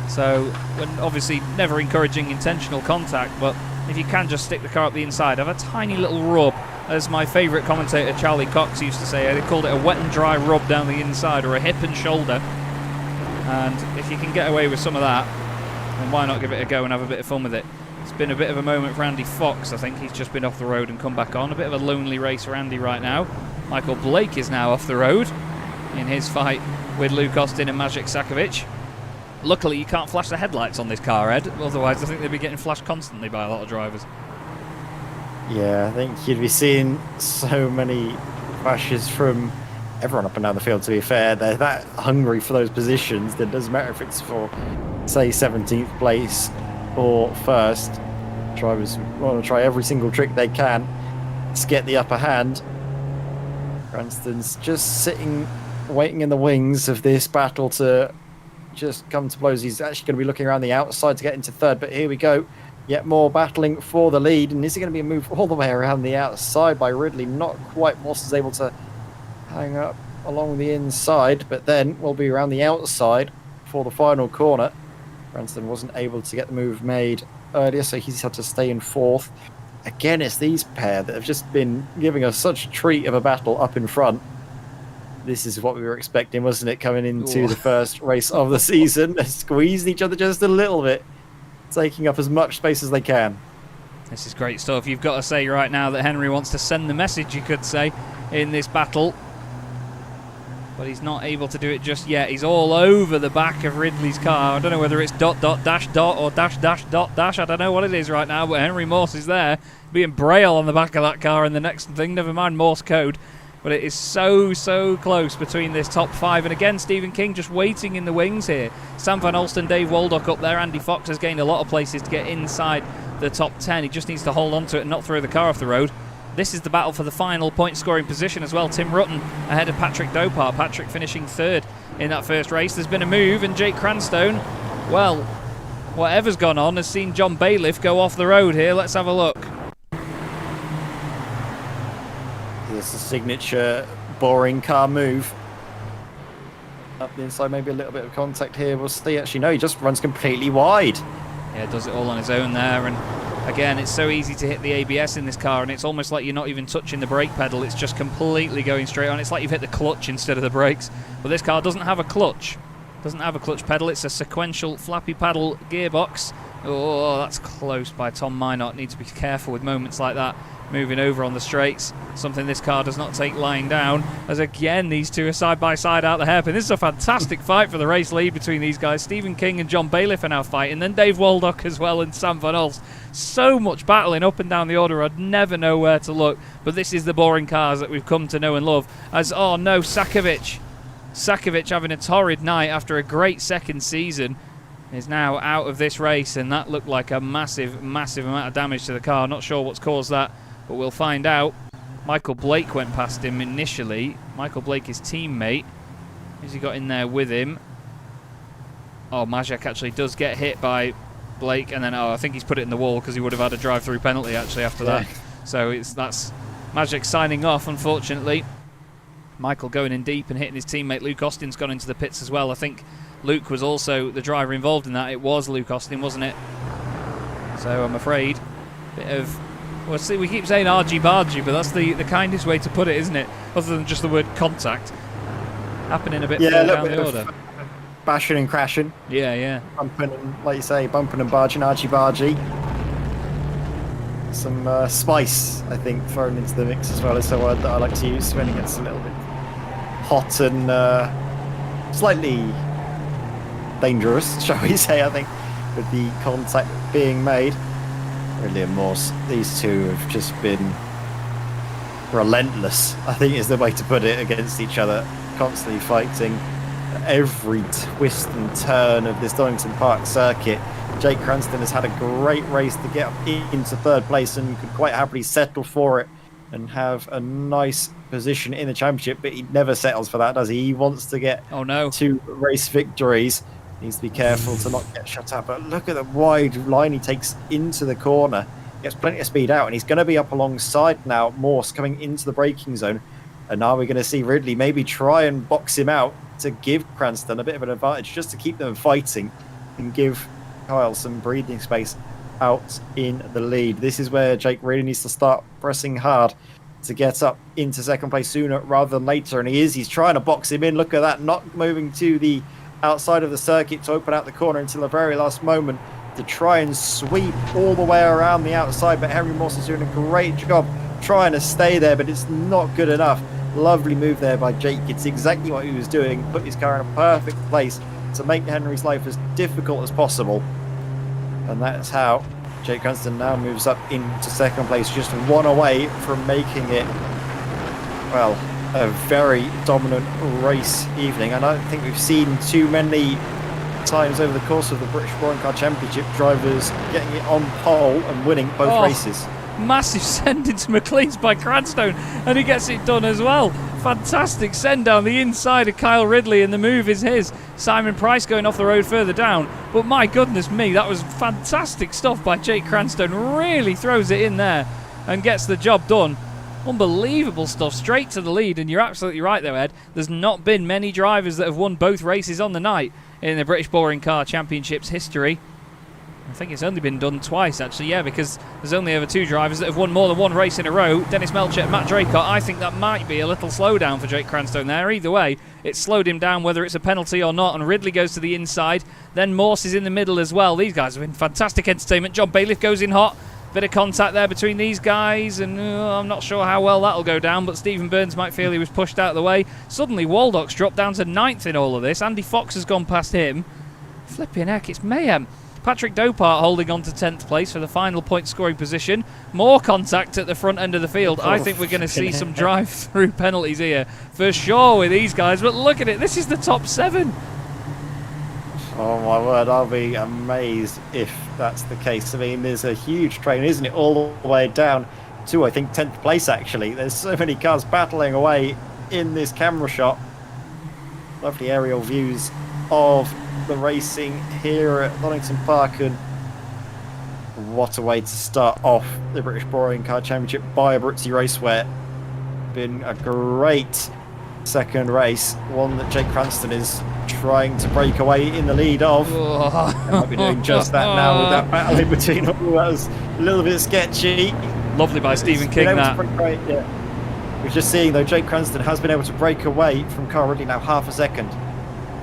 So, when obviously never encouraging intentional contact, but if you can just stick the car up the inside, have a tiny little rub, as my favourite commentator Charlie Cox used to say. They called it a wet and dry rub down the inside, or a hip and shoulder. And if you can get away with some of that, then why not give it a go and have a bit of fun with it? It's been a bit of a moment for Andy Fox. I think he's just been off the road and come back on. A bit of a lonely race for Andy right now. Michael Blake is now off the road in his fight with Luke Austin and Magic Sakovic. Luckily, you can't flash the headlights on this car, Ed. Otherwise, I think they'd be getting flashed constantly by a lot of drivers. Yeah, I think you'd be seeing so many flashes from everyone up and down the field, to be fair. They're that hungry for those positions that it doesn't matter if it's for, say, 17th place or first. Drivers want to try every single trick they can to get the upper hand. Cranston's just sitting, waiting in the wings of this battle to just come to blows. He's actually going to be looking around the outside to get into third, but here we go. Yet more battling for the lead, and is it going to be a move all the way around the outside by Ridley? Not quite. Moss is able to hang up along the inside, but then we'll be around the outside for the final corner. Cranston wasn't able to get the move made earlier, so he's had to stay in fourth. Again, it's these pair that have just been giving us such a treat of a battle up in front. This is what we were expecting, wasn't it, coming into the first race of the season? Squeezing each other just a little bit, taking up as much space as they can. This is great stuff. You've got to say right now that Henry wants to send the message, you could say, in this battle. But he's not able to do it just yet. He's all over the back of Ridley's car. I don't know whether it's dot, dot, dash, dot, or dash, dash, dot, dash. I don't know what it is right now, but Henry Morse is there, being Braille on the back of that car in the next thing. Never mind Morse code. But it is so, so close between this top five. And again, Stephen King just waiting in the wings here. Sam Van Alsten, Dave Waldock up there. Andy Fox has gained a lot of places to get inside the top 10. He just needs to hold on to it and not throw the car off the road. This is the battle for the final point-scoring position as well. Tim Rutten ahead of Patrick Dopar. Patrick finishing third in that first race. There's been a move, and Jake Cranstone, well, whatever's gone on, has seen John Bailiff go off the road here. Let's have a look. This is a signature boring car move. Up the inside, maybe a little bit of contact here. We'll see. Actually, no, he just runs completely wide. Yeah, does it all on his own there. And again, it's so easy to hit the ABS in this car, and it's almost like you're not even touching the brake pedal. It's just completely going straight on. It's like you've hit the clutch instead of the brakes. But this car doesn't have a clutch. Doesn't have a clutch pedal. It's a sequential flappy paddle gearbox. Oh, that's close by Tom Minot. Need to be careful with moments like that. Moving over on the straights, something this car does not take lying down, as again these two are side by side out the hairpin. This is a fantastic fight for the race lead between these guys. Stephen King and John Bailiff are now fighting, then Dave Waldock as well and Sam Van Alst. So much battling up and down the order, I'd never know where to look. But this is the boring cars that we've come to know and love. As, oh no, Sakovic having a torrid night after a great second season is now out of this race, and that looked like a massive, massive amount of damage to the car. Not sure what's caused that, but we'll find out. Michael Blake went past him initially. Michael Blake, his teammate. Who's he got in there with him? Oh, Majek actually does get hit by Blake, and then I think he's put it in the wall because he would have had a drive-through penalty actually after that. So that's Majek signing off, unfortunately. Michael going in deep and hitting his teammate. Luke Austin's gone into the pits as well. I think Luke was also the driver involved in that. It was Luke Austin, wasn't it? So I'm afraid bit of... Well, see, we keep saying argy-bargy, but that's the kindest way to put it, isn't it? Other than just the word contact. Happening a bit further down the order. Bashing and crashing. Yeah. Bumping and, like you say, bumping and barging, argy-bargy. Some spice, I think, thrown into the mix as well is a word that I like to use when it gets a little bit hot and slightly dangerous, shall we say, I think, with the contact being made. Ridley and Morse, these two have just been relentless, I think is the way to put it, against each other, constantly fighting every twist and turn of this Donington Park circuit. Jake Cranston has had a great race to get up into third place and could quite happily settle for it and have a nice position in the championship, but he never settles for that, does he? He wants to get 2 race victories. Needs to be careful to not get shut out, but look at the wide line he takes into the corner. He gets plenty of speed out, and he's going to be up alongside now Morse coming into the braking zone. And now we're going to see Ridley maybe try and box him out to give Cranston a bit of an advantage, just to keep them fighting and give Kyle some breathing space out in the lead. This is where Jake really needs to start pressing hard to get up into second place sooner rather than later, and he's trying to box him in. Look at that, not moving to the outside of the circuit to open out the corner until the very last moment to try and sweep all the way around the outside. But Henry Morse is doing a great job trying to stay there, but it's not good enough. Lovely move there by Jake. It's exactly what he was doing. Put his car in a perfect place to make Henry's life as difficult as possible. And that's how Jake Cranston now moves up into second place, just 1 away from making it, well, a very dominant race evening. I don't think we've seen too many times over the course of the British Touring Car Championship, drivers getting it on pole and winning both races. Massive send into McLean's by Cranstone, and he gets it done as well. Fantastic send down the inside of Kyle Ridley, and the move is his. Simon Price going off the road further down, but my goodness me, that was fantastic stuff by Jake Cranstone. Really throws it in there and gets the job done. Unbelievable stuff, straight to the lead. And you're absolutely right though, Ed, there's not been many drivers that have won both races on the night in the British Touring Car Championships history. I think it's only been done twice, actually, yeah, because there's only ever 2 drivers that have won more than 1 race in a row, Dennis Melchett and Matt Draycott. I think that might be a little slowdown for Jake Cranstone there. Either way, it slowed him down, whether it's a penalty or not, and Ridley goes to the inside. Then Morse is in the middle as well. These guys have been fantastic entertainment. John Bailiff goes in hot. Bit of contact there between these guys, and I'm not sure how well that'll go down, but Stephen Burns might feel he was pushed out of the way. Suddenly, Waldock's dropped down to 9th in all of this. Andy Fox has gone past him. Flipping heck, it's mayhem. Patrick Dopart holding on to 10th place for the final point scoring position. More contact at the front end of the field. I think we're going to see some drive-through penalties here for sure with these guys, but look at it, this is the top 7. Oh my word, I'll be amazed if that's the case. I mean, there's a huge train, isn't it, all the way down to, I think, 10th place, actually. There's so many cars battling away in this camera shot. Lovely aerial views of the racing here at Donington Park, and what a way to start off the British Touring Car Championship by Abruzzi Racewear. Been a great second race, one that Jake Cranston is trying to break away in the lead of. They might be doing just that now with that battle in between. That was a little bit sketchy. Lovely by Stephen King, that. We're just seeing, though, Jake Cranston has been able to break away from Kyle Ridley now half a second.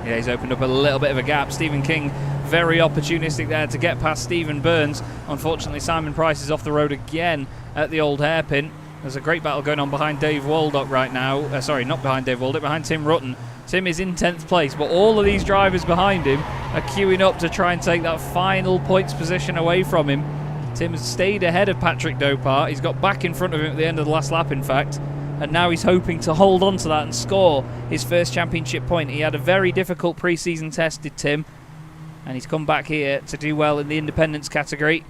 Yeah, he's opened up a little bit of a gap. Stephen King very opportunistic there to get past Stephen Burns. Unfortunately, Simon Price is off the road again at the old hairpin. There's a great battle going on behind Dave Waldock right now. Sorry, not behind Dave Waldock, behind Tim Rutten. Tim is in 10th place, but all of these drivers behind him are queuing up to try and take that final points position away from him. Tim has stayed ahead of Patrick Dopart. He's got back in front of him at the end of the last lap, in fact. And now he's hoping to hold on to that and score his first championship point. He had a very difficult pre-season test, did Tim, and he's come back here to do well in the independence category.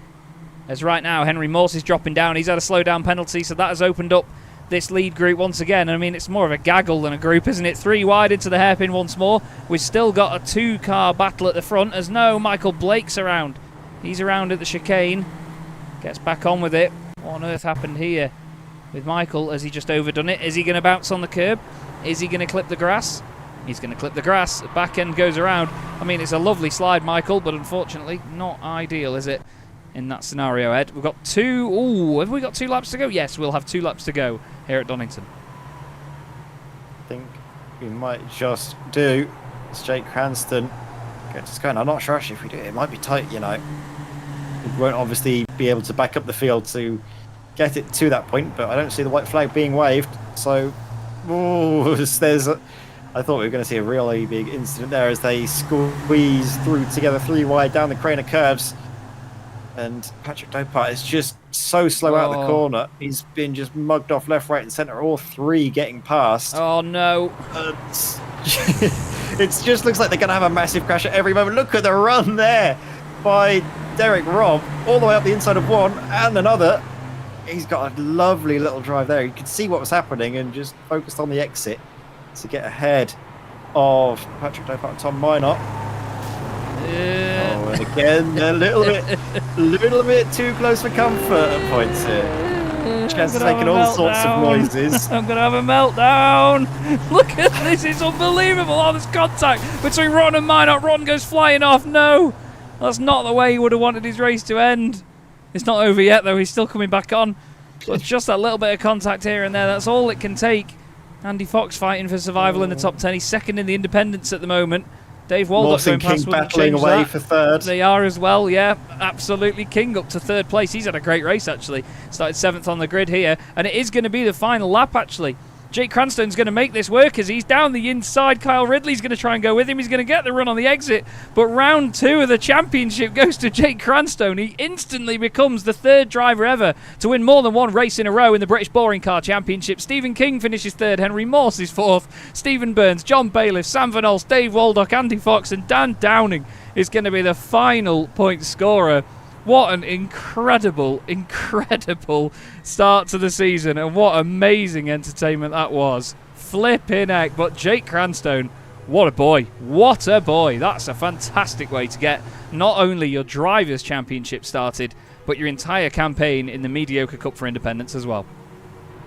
As right now, Henry Morse is dropping down. He's had a slow-down penalty, so that has opened up this lead group once again. I mean, it's more of a gaggle than a group, isn't it? 3 wide into the hairpin once more. We've still got a 2-car battle at the front, as no Michael Blake's around. He's around at the chicane. Gets back on with it. What on earth happened here with Michael? Has he just overdone it? Is he going to bounce on the curb? Is he going to clip the grass? He's going to clip the grass. Back end goes around. I mean, it's a lovely slide, Michael, but unfortunately not ideal, is it? In that scenario, Ed. We've got 2... Ooh, have we got 2 laps to go? Yes, we'll have 2 laps to go here at Donington. I think we might just do. It's Jake Cranston. Just going. I'm not sure actually if we do it. It might be tight, you know. We won't obviously be able to back up the field to get it to that point, but I don't see the white flag being waved. So, I thought we were going to see a really big incident there as they squeeze through together 3 wide down the crane of curves. And Patrick Dopart is just so slow out of the corner. He's been just mugged off left, right, and centre. All 3 getting past. Oh no! It just looks like they're going to have a massive crash at every moment. Look at the run there by Derek Robb, all the way up the inside of one and another. He's got a lovely little drive there. You could see what was happening and just focused on the exit to get ahead of Patrick Dopart and Tom Minot. And again, a little bit too close for comfort at points here. Chaz is making all sorts of noises. I'm going to have a meltdown. Look at this, it's unbelievable. Oh, there's contact between Ron and Minot. Ron goes flying off. No, that's not the way he would have wanted his race to end. It's not over yet, though. He's still coming back on. But just that little bit of contact here and there, that's all it can take. Andy Fox fighting for survival in the top 10. He's second in the independents at the moment. Dave Waldock going past, King battling away for third. They are as well, yeah, absolutely. King up to 3rd place. He's had a great race, actually. Started 7th on the grid here, and it is going to be the final lap, actually. Jake Cranstone's going to make this work as he's down the inside. Kyle Ridley's going to try and go with him. He's going to get the run on the exit. But round 2 of the championship goes to Jake Cranstone. He instantly becomes the 3rd driver ever to win more than 1 race in a row in the British Boring Car Championship. Stephen King finishes 3rd. Henry Morse is 4th. Stephen Burns, John Bailiff, Sam Van Olst, Dave Waldock, Andy Fox and Dan Downing is going to be the final point scorer. What an incredible start to the season, and what amazing entertainment that was. Flipping heck. But Jake Cranstone, what a boy. What a boy. That's a fantastic way to get not only your Drivers' Championship started, but your entire campaign in the Mediocre Cup for Independents as well.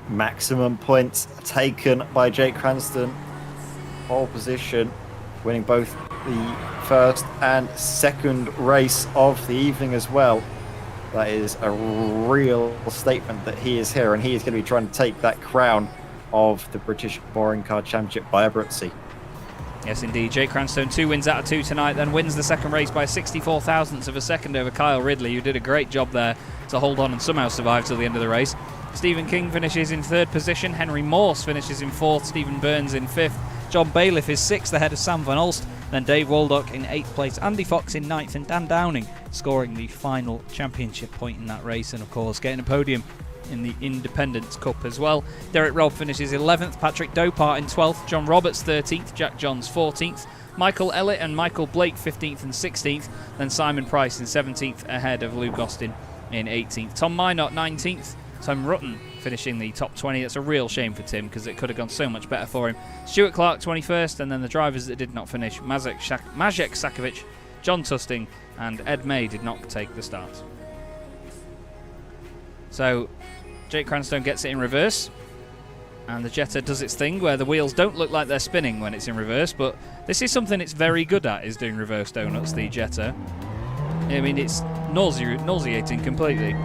Maximum points taken by Jake Cranstone. Pole position, winning both the first and second race of the evening as well. That is a real statement that he is here, and he is going to be trying to take that crown of the British Boring Car Championship by Abruzzi. Yes, indeed. Jake Cranstone, 2 wins out of 2 tonight, then wins the second race by 64 thousandths of a second over Kyle Ridley, who did a great job there to hold on and somehow survive till the end of the race. Stephen King finishes in 3rd position. Henry Morse finishes in 4th. Stephen Burns in 5th. John Bailiff is 6th ahead of Sam Van Olst. Then Dave Waldock in 8th place. Andy Fox in 9th. And Dan Downing scoring the final championship point in that race. And of course getting a podium in the Independents Cup as well. Derek Robb finishes 11th. Patrick Dopart in 12th. John Roberts 13th. Jack Johns 14th. Michael Ellett and Michael Blake 15th and 16th. Then Simon Price in 17th ahead of Luke Austin in 18th. Tom Minot 19th. Tom Rutten finishing the top 20. That's a real shame for Tim because it could have gone so much better for him. Stuart Clark 21st, and then the drivers that did not finish, Maciej Sakovic, John Tusting and Ed May did not take the start. So Jake Cranstone gets it in reverse, and the Jetta does its thing where the wheels don't look like they're spinning when it's in reverse, but this is something it's very good at, is doing reverse donuts, the Jetta. I mean, it's nauseating completely.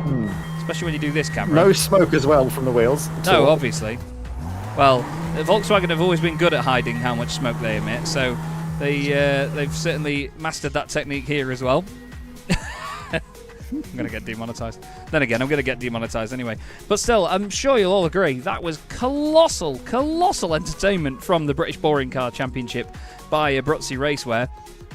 Especially when you do this camera. No smoke as well from the wheels. No, obviously. Well, Volkswagen have always been good at hiding how much smoke they emit, so they've certainly mastered that technique here as well. I'm going to get demonetised. Then again, I'm going to get demonetised anyway. But still, I'm sure you'll all agree, that was colossal entertainment from the British Boring Car Championship by Abruzzi Racewear.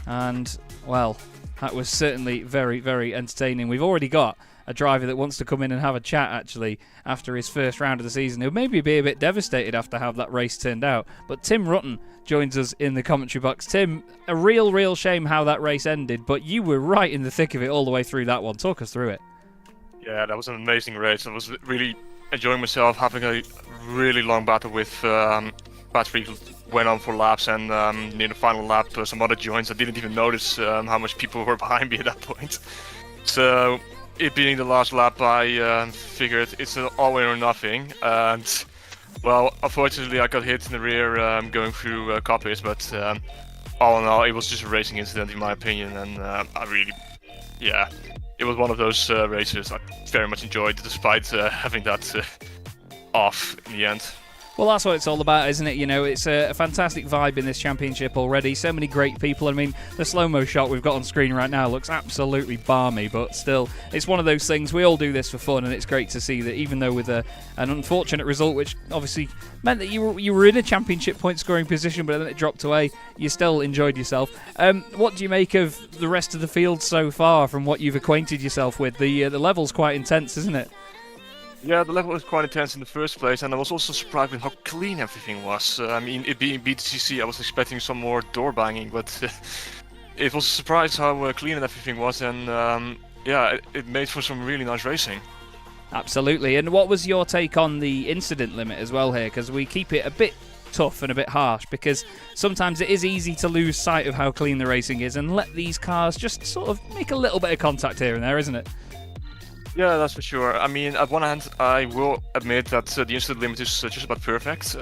And, well, that was certainly very, very entertaining. We've already got a driver that wants to come in and have a chat, actually, after his first round of the season. He'll maybe be a bit devastated after how that race turned out. But Tim Rutten joins us in the commentary box. Tim, a real shame how that race ended, but you were right in the thick of it all the way through that one. Talk us through it. Yeah, that was an amazing race. I was really enjoying myself, having a really long battle with Patrick. Went on for laps, and near the final lap, some other joints, I didn't even notice how much people were behind me at that point. So, it being the last lap, I figured it's an all in or nothing. And, well, unfortunately, I got hit in the rear going through copies, but all in all, it was just a racing incident, in my opinion. And it was one of those races I very much enjoyed, despite having that off in the end. Well, that's what it's all about, isn't it? You know, it's a fantastic vibe in this championship already. So many great people. I mean, the slow-mo shot we've got on screen right now looks absolutely balmy, but still, it's one of those things. We all do this for fun, and it's great to see that even though with an unfortunate result, which obviously meant that you were in a championship point-scoring position, but then it dropped away, you still enjoyed yourself. What do you make of the rest of the field so far from what you've acquainted yourself with? The level's quite intense, isn't it? Yeah, the level was quite intense in the first place, and I was also surprised with how clean everything was. I mean, it being BTCC, I was expecting some more door banging, but it was a surprise how clean everything was, and it made for some really nice racing. Absolutely. And what was your take on the incident limit as well here? Because we keep it a bit tough and a bit harsh, because sometimes it is easy to lose sight of how clean the racing is and let these cars just sort of make a little bit of contact here and there, isn't it? Yeah, that's for sure. I mean, at one hand, I will admit that the incident limit is just about perfect.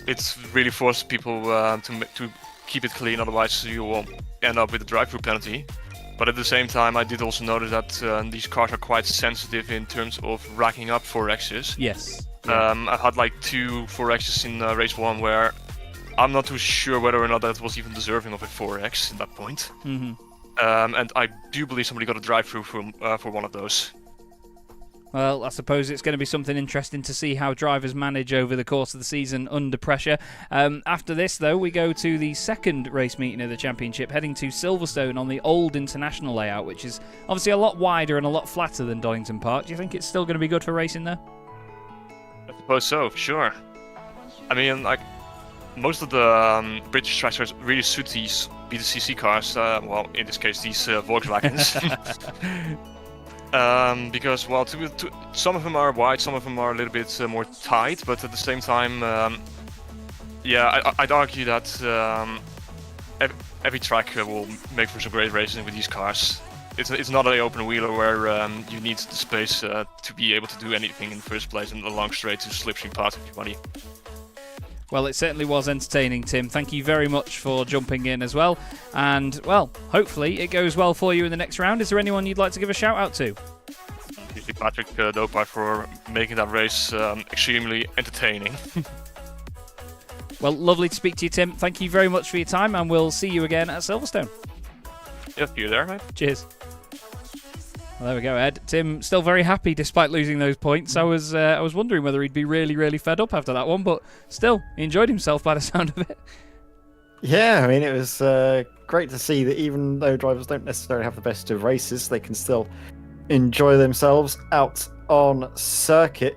It's really forced people to keep it clean, otherwise you will end up with a drive-through penalty. But at the same time, I did also notice that these cars are quite sensitive in terms of racking up 4Xs. Yes. I've had like 2 4Xs in race 1 where I'm not too sure whether or not that was even deserving of a 4X at that point. Mm-hmm. And I do believe somebody got a drive-through for one of those. Well, I suppose it's going to be something interesting to see how drivers manage over the course of the season under pressure. After this, though, we go to the second race meeting of the championship, heading to Silverstone on the old international layout, which is obviously a lot wider and a lot flatter than Donington Park. Do you think it's still going to be good for racing there? I suppose so, for sure. I mean, like, most of the British tracks really suit these BTCC cars, well, in this case, these Volkswagens. Because, well, some of them are wide, some of them are a little bit more tight, but at the same time, yeah, I'd argue that every track will make for some great racing with these cars. It's not an open wheeler where you need the space to be able to do anything in the first place and a long straight to slipstream path with your body. Well, it certainly was entertaining, Tim. Thank you very much for jumping in as well. And, well, hopefully it goes well for you in the next round. Is there anyone you'd like to give a shout out to? Usually Patrick Dopai for making that race extremely entertaining. Well, lovely to speak to you, Tim. Thank you very much for your time, and we'll see you again at Silverstone. Yeah, see you there, mate. Cheers. Well, there we go, Ed. Tim still very happy despite losing those points. I was wondering whether he'd be really, really fed up after that one, but still, he enjoyed himself by the sound of it. Yeah, I mean, it was great to see that even though drivers don't necessarily have the best of races, they can still enjoy themselves out on circuit.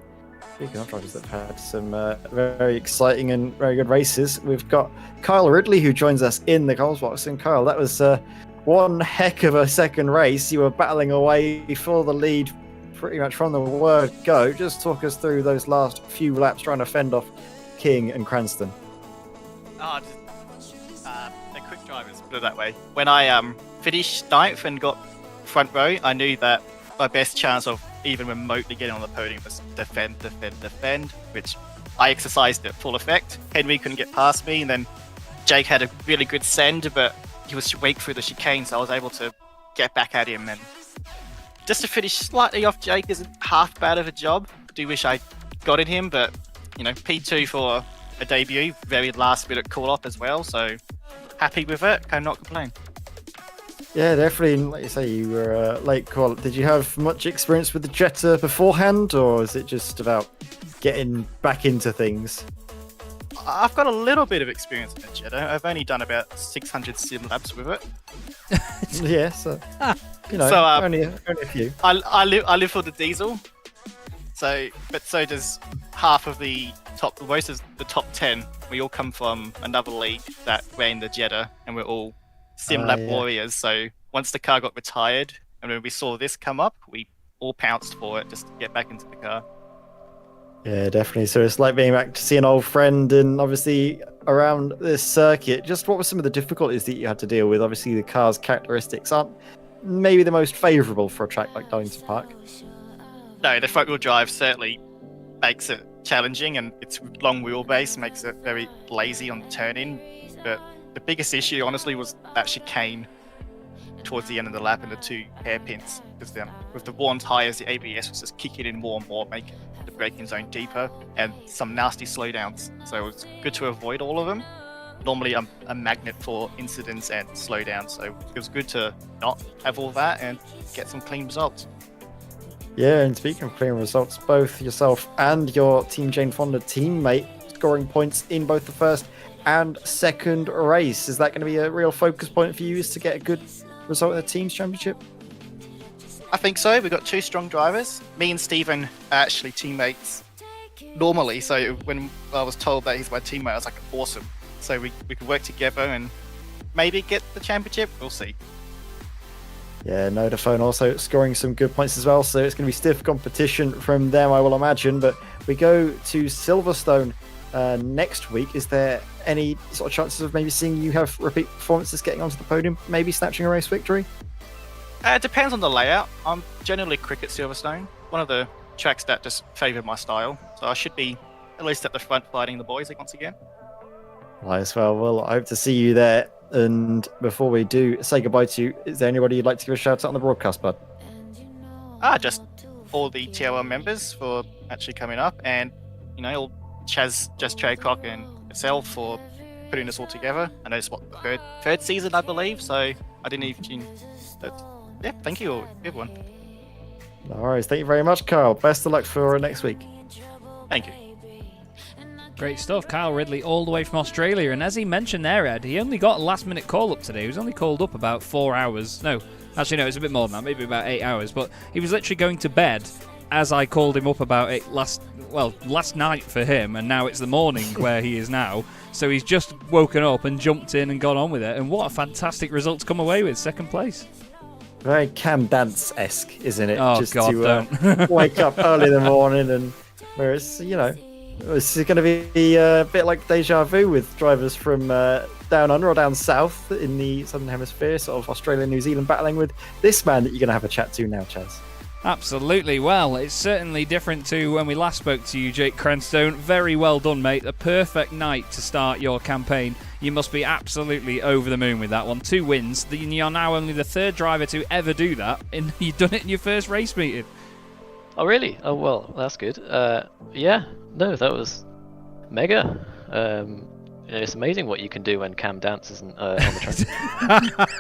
Speaking of drivers that have had some very exciting and very good races, we've got Kyle Ridley who joins us in the Coles box. And Kyle, that was one heck of a second race. You were battling away for the lead pretty much from the word go. Just talk us through those last few laps trying to fend off King and Cranston. Oh, they're quick drivers, put it that way. When I finished ninth and got front row, I knew that my best chance of even remotely getting on the podium was defend, which I exercised at full effect. Henry couldn't get past me, and then Jake had a really good send, but he was weak through the chicane, so I was able to get back at him. And just to finish slightly off Jake isn't half bad of a job. I do wish I got at him, but, you know, P2 for a debut, very last minute call up as well, so happy with it, cannot complain. Yeah, definitely. Like you say, you were late call. Did you have much experience with the Jetta beforehand, or is it just about getting back into things? I've got a little bit of experience in the Jetta. I've only done about 600 sim laps with it. Yeah, so you know, so, only a few. I live for the diesel. So does half of the most of the top 10. We all come from another league that ran the Jetta, and we're all sim lab warriors. So once the car got retired, and when we saw this come up, we all pounced for it just to get back into the car. Yeah, definitely. So it's like being back to see an old friend, and obviously around this circuit. Just what were some of the difficulties that you had to deal with? Obviously, the car's characteristics aren't maybe the most favourable for a track like Donington Park. No, the front wheel drive certainly makes it challenging, and its long wheelbase makes it very lazy on the turn-in. But the biggest issue, honestly, was that chicane towards the end of the lap and the two hairpins. Because with the worn tyres, the ABS was just kicking in more and more, making the braking zone deeper, and some nasty slowdowns. So it was good to avoid all of them. Normally, I'm a magnet for incidents and slowdowns, so it was good to not have all that and get some clean results. Yeah, and speaking of clean results, both yourself and your Team Jane Fonda teammate scoring points in both the first and second race. Is that going to be a real focus point for you, is to get a good result in the Teams Championship? I think so. We've got two strong drivers. Me and Stephen are actually teammates normally, so when I was told that he's my teammate, I was like, awesome. So we could work together and maybe get the championship. We'll see. Yeah, Nodaphone also scoring some good points as well, so it's going to be stiff competition from them, I will imagine. But we go to Silverstone next week. Is there any sort of chances of maybe seeing you have repeat performances, getting onto the podium, maybe snatching a race victory? It depends on the layout. I'm generally quick at Silverstone, one of the tracks that just favour my style. So I should be at least at the front fighting the boys once again. Might as well. Well, I hope to see you there. And before we do say goodbye to you, is there anybody you'd like to give a shout out on the broadcast, bud? Just all the TLR members for actually coming up, and all Chaz Draycott and myself for putting this all together. I know it's the third season, I believe, so I didn't even. But yeah, thank you everyone. No worries. Thank you very much, Carl. Best of luck for next week. Thank you. Great stuff. Kyle Ridley all the way from Australia. And as he mentioned there, Ed, he only got a last-minute call-up today. He was only called up about 4 hours. No, actually, no, it's a bit more than that. Maybe about 8 hours. But he was literally going to bed as I called him up about it last night for him. And now it's the morning where he is now. So he's just woken up and jumped in and gone on with it. And what a fantastic result to come away with. Second place. Very Cam Dance-esque, isn't it? Oh, just God, to don't. wake up early in the morning and where it's, it's going to be a bit like deja vu with drivers from down under or down south in the Southern Hemisphere, sort of Australia and New Zealand battling with this man that you're going to have a chat to now, Chaz. Absolutely. Well, it's certainly different to when we last spoke to you, Jake Cranstone. Very well done, mate. A perfect night to start your campaign. You must be absolutely over the moon with that one. 2 wins. You're now only the 3rd driver to ever do that. You've done it in your first race meeting. Oh, really? Oh, well, that's good. Yeah. No, that was mega. It's amazing what you can do when Cam Dance isn't on the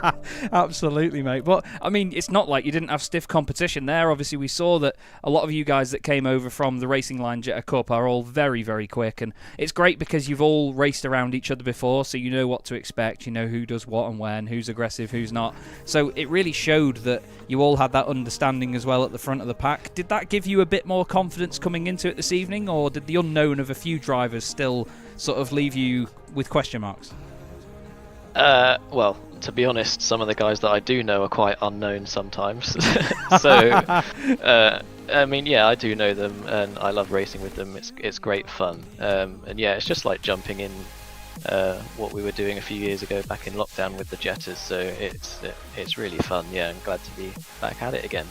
track. Absolutely, mate. But, I mean, it's not like you didn't have stiff competition there. Obviously, we saw that a lot of you guys that came over from the Racing Line Jetta Cup are all very, very quick. And it's great because you've all raced around each other before, so you know what to expect. You know who does what and when, who's aggressive, who's not. So it really showed that you all had that understanding as well at the front of the pack. Did that give you a bit more confidence coming into it this evening, or did the unknown of a few drivers still sort of leave you with question marks? Well, to be honest, some of the guys that I do know are quite unknown sometimes. So, I mean, yeah, I do know them, and I love racing with them. It's great fun, and yeah, it's just like jumping in what we were doing a few years ago back in lockdown with the Jettas. So it's really fun. Yeah, I'm glad to be back at it again.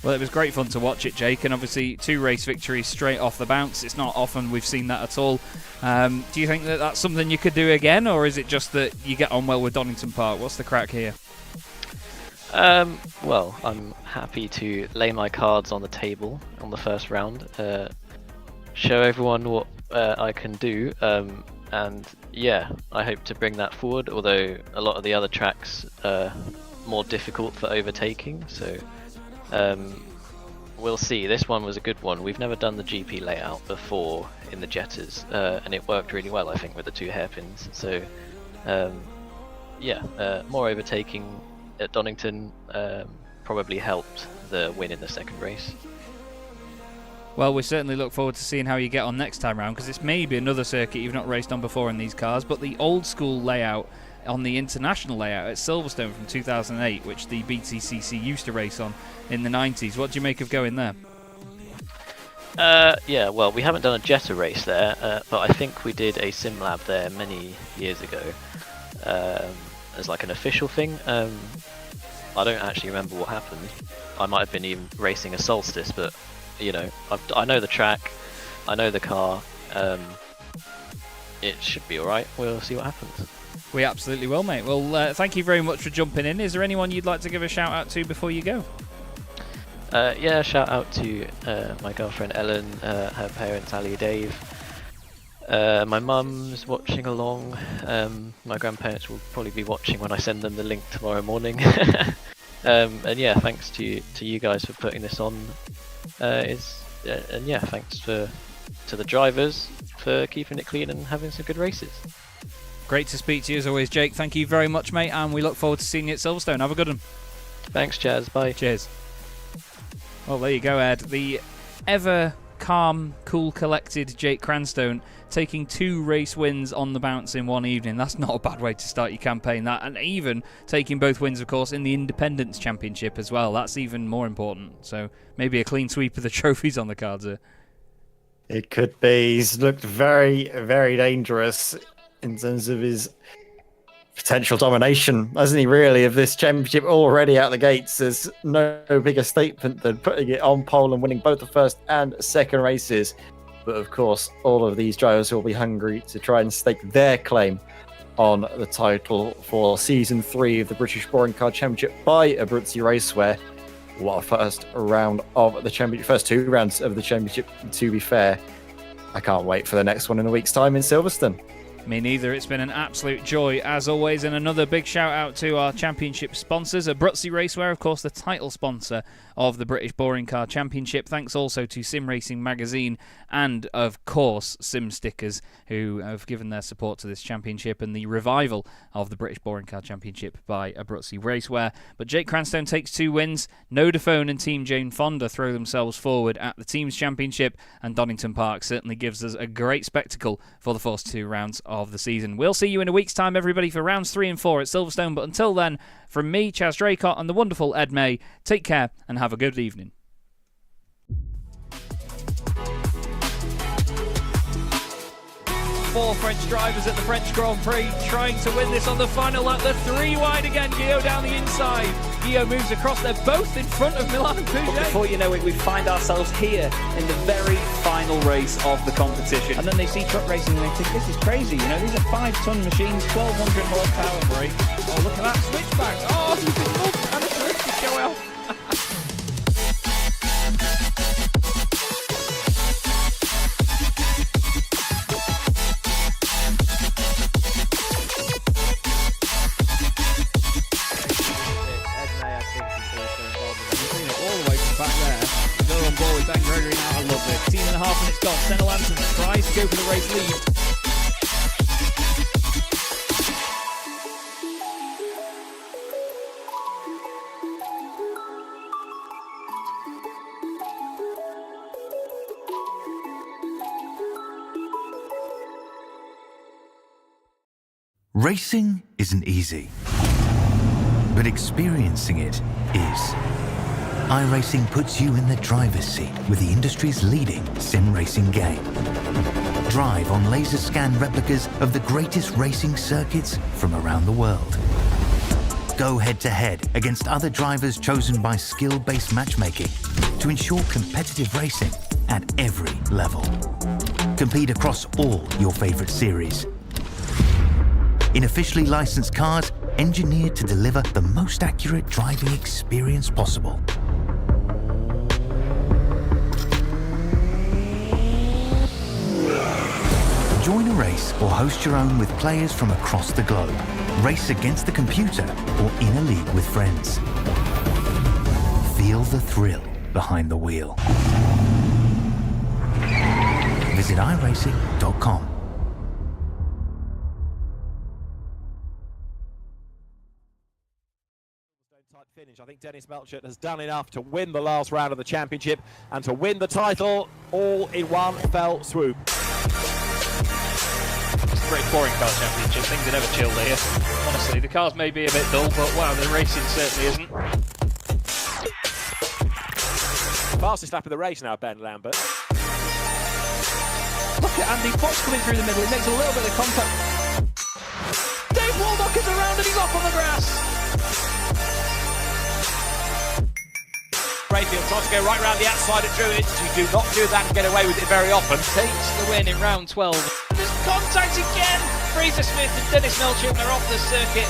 Well, it was great fun to watch it, Jake, and obviously 2 race victories straight off the bounce. It's not often we've seen that at all. Do you think that that's something you could do again, or is it just that you get on well with Donington Park? What's the crack here? Well, I'm happy to lay my cards on the table on the first round, show everyone what I can do, and yeah, I hope to bring that forward, although a lot of the other tracks are more difficult for overtaking, so we'll see. This one was a good one. We've never done the GP layout before in the Jettas, and it worked really well, I think, with the 2 hairpins. So, yeah, more overtaking at Donington probably helped the win in the second race. Well, we certainly look forward to seeing how you get on next time round, because it's maybe another circuit you've not raced on before in these cars, but the old school layout on the international layout at Silverstone from 2008, which the BTCC used to race on in the 90s. What do you make of going there? Yeah, well, we haven't done a Jetta race there, but I think we did a sim lab there many years ago as like an official thing. I don't actually remember what happened. I might have been even racing a Solstice, but you know, I know the track, I know the car. It should be alright. We'll see what happens. We absolutely will, mate. Well, thank you very much for jumping in. Is there anyone you'd like to give a shout out to before you go? Yeah, shout out to my girlfriend Ellen, her parents Ali and Dave. My mum's watching along. My grandparents will probably be watching when I send them the link tomorrow morning. And yeah, thanks to you guys for putting this on. And yeah, thanks to the drivers for keeping it clean and having some good races. Great to speak to you as always, Jake. Thank you very much, mate, and we look forward to seeing you at Silverstone. Have a good one. Thanks, Chaz. Bye. Cheers. Well, there you go, Ed. The ever calm, cool, collected Jake Cranstone taking 2 race wins on the bounce in one evening. That's not a bad way to start your campaign, that. And even taking both wins, of course, in the Independence Championship as well. That's even more important. So maybe a clean sweep of the trophies on the cards here. It could be. He's looked very, very dangerous in terms of his potential domination, hasn't he, really, of this championship already out the gates. There's no bigger statement than putting it on pole and winning both the first and second races. But of course, all of these drivers will be hungry to try and stake their claim on the title for Season 3 of the British Touring Car Championship by Abruzzi Racewear. What a first round of the championship, first 2 rounds of the championship, to be fair. I can't wait for the next one in a week's time in Silverstone. Me neither. It's been an absolute joy as always, and another big shout out to our championship sponsors, Abruzzi Racewear, of course the title sponsor of the British Boring Car Championship. Thanks also to Sim Racing Magazine and of course Sim Stickers, who have given their support to this championship and the revival of the British Boring Car Championship by Abruzzi Racewear. But Jake Cranstone takes 2 wins. Nodaphone and Team Jane Fonda throw themselves forward at the Teams Championship, and Donington Park certainly gives us a great spectacle for the first 2 rounds of the season. We'll see you in a week's time, everybody, for rounds 3 and 4 at Silverstone. But until then, from me, Chaz Draycott, and the wonderful Ed May, take care and have a good evening. 4 French drivers at the French Grand Prix trying to win this on the final lap. They're 3 wide again. Guillaume down the inside. Guillaume moves across. They're both in front of Milan and Pouget. But before you know it, we find ourselves here in the very final race of the competition. And then they see truck racing and they think, this is crazy. You know, these are 5-ton machines, 1,200 horsepower brake. Oh, look at that switchback. Oh, he's been mugged and a drift to show off. Ben Gregory now, I love it. 18.5 minutes gone. Senna Lanson tries to go for the race lead. Racing isn't easy, but experiencing it is. iRacing puts you in the driver's seat with the industry's leading sim racing game. Drive on laser scan replicas of the greatest racing circuits from around the world. Go head to head against other drivers chosen by skill-based matchmaking to ensure competitive racing at every level. Compete across all your favorite series. In officially licensed cars engineered to deliver the most accurate driving experience possible. Join a race or host your own with players from across the globe. Race against the computer or in a league with friends. Feel the thrill behind the wheel. Visit iRacing.com. Finish. I think Dennis Melchett has done enough to win the last round of the championship and to win the title all in one fell swoop. It's the British Boring Car Championship. Things are never chilled here. Honestly, the cars may be a bit dull, but wow, the racing certainly isn't. Fastest lap of the race now, Ben Lambert. Look at Andy Fox coming through the middle. He makes a little bit of contact. Dave Waldock is around and he's off on the grass. Rayfield tries to go right round the outside of Druids. You do not do that and get away with it very often. Takes the win in round 12. There's contact again. Fraser Smith and Dennis Melchett are off the circuit.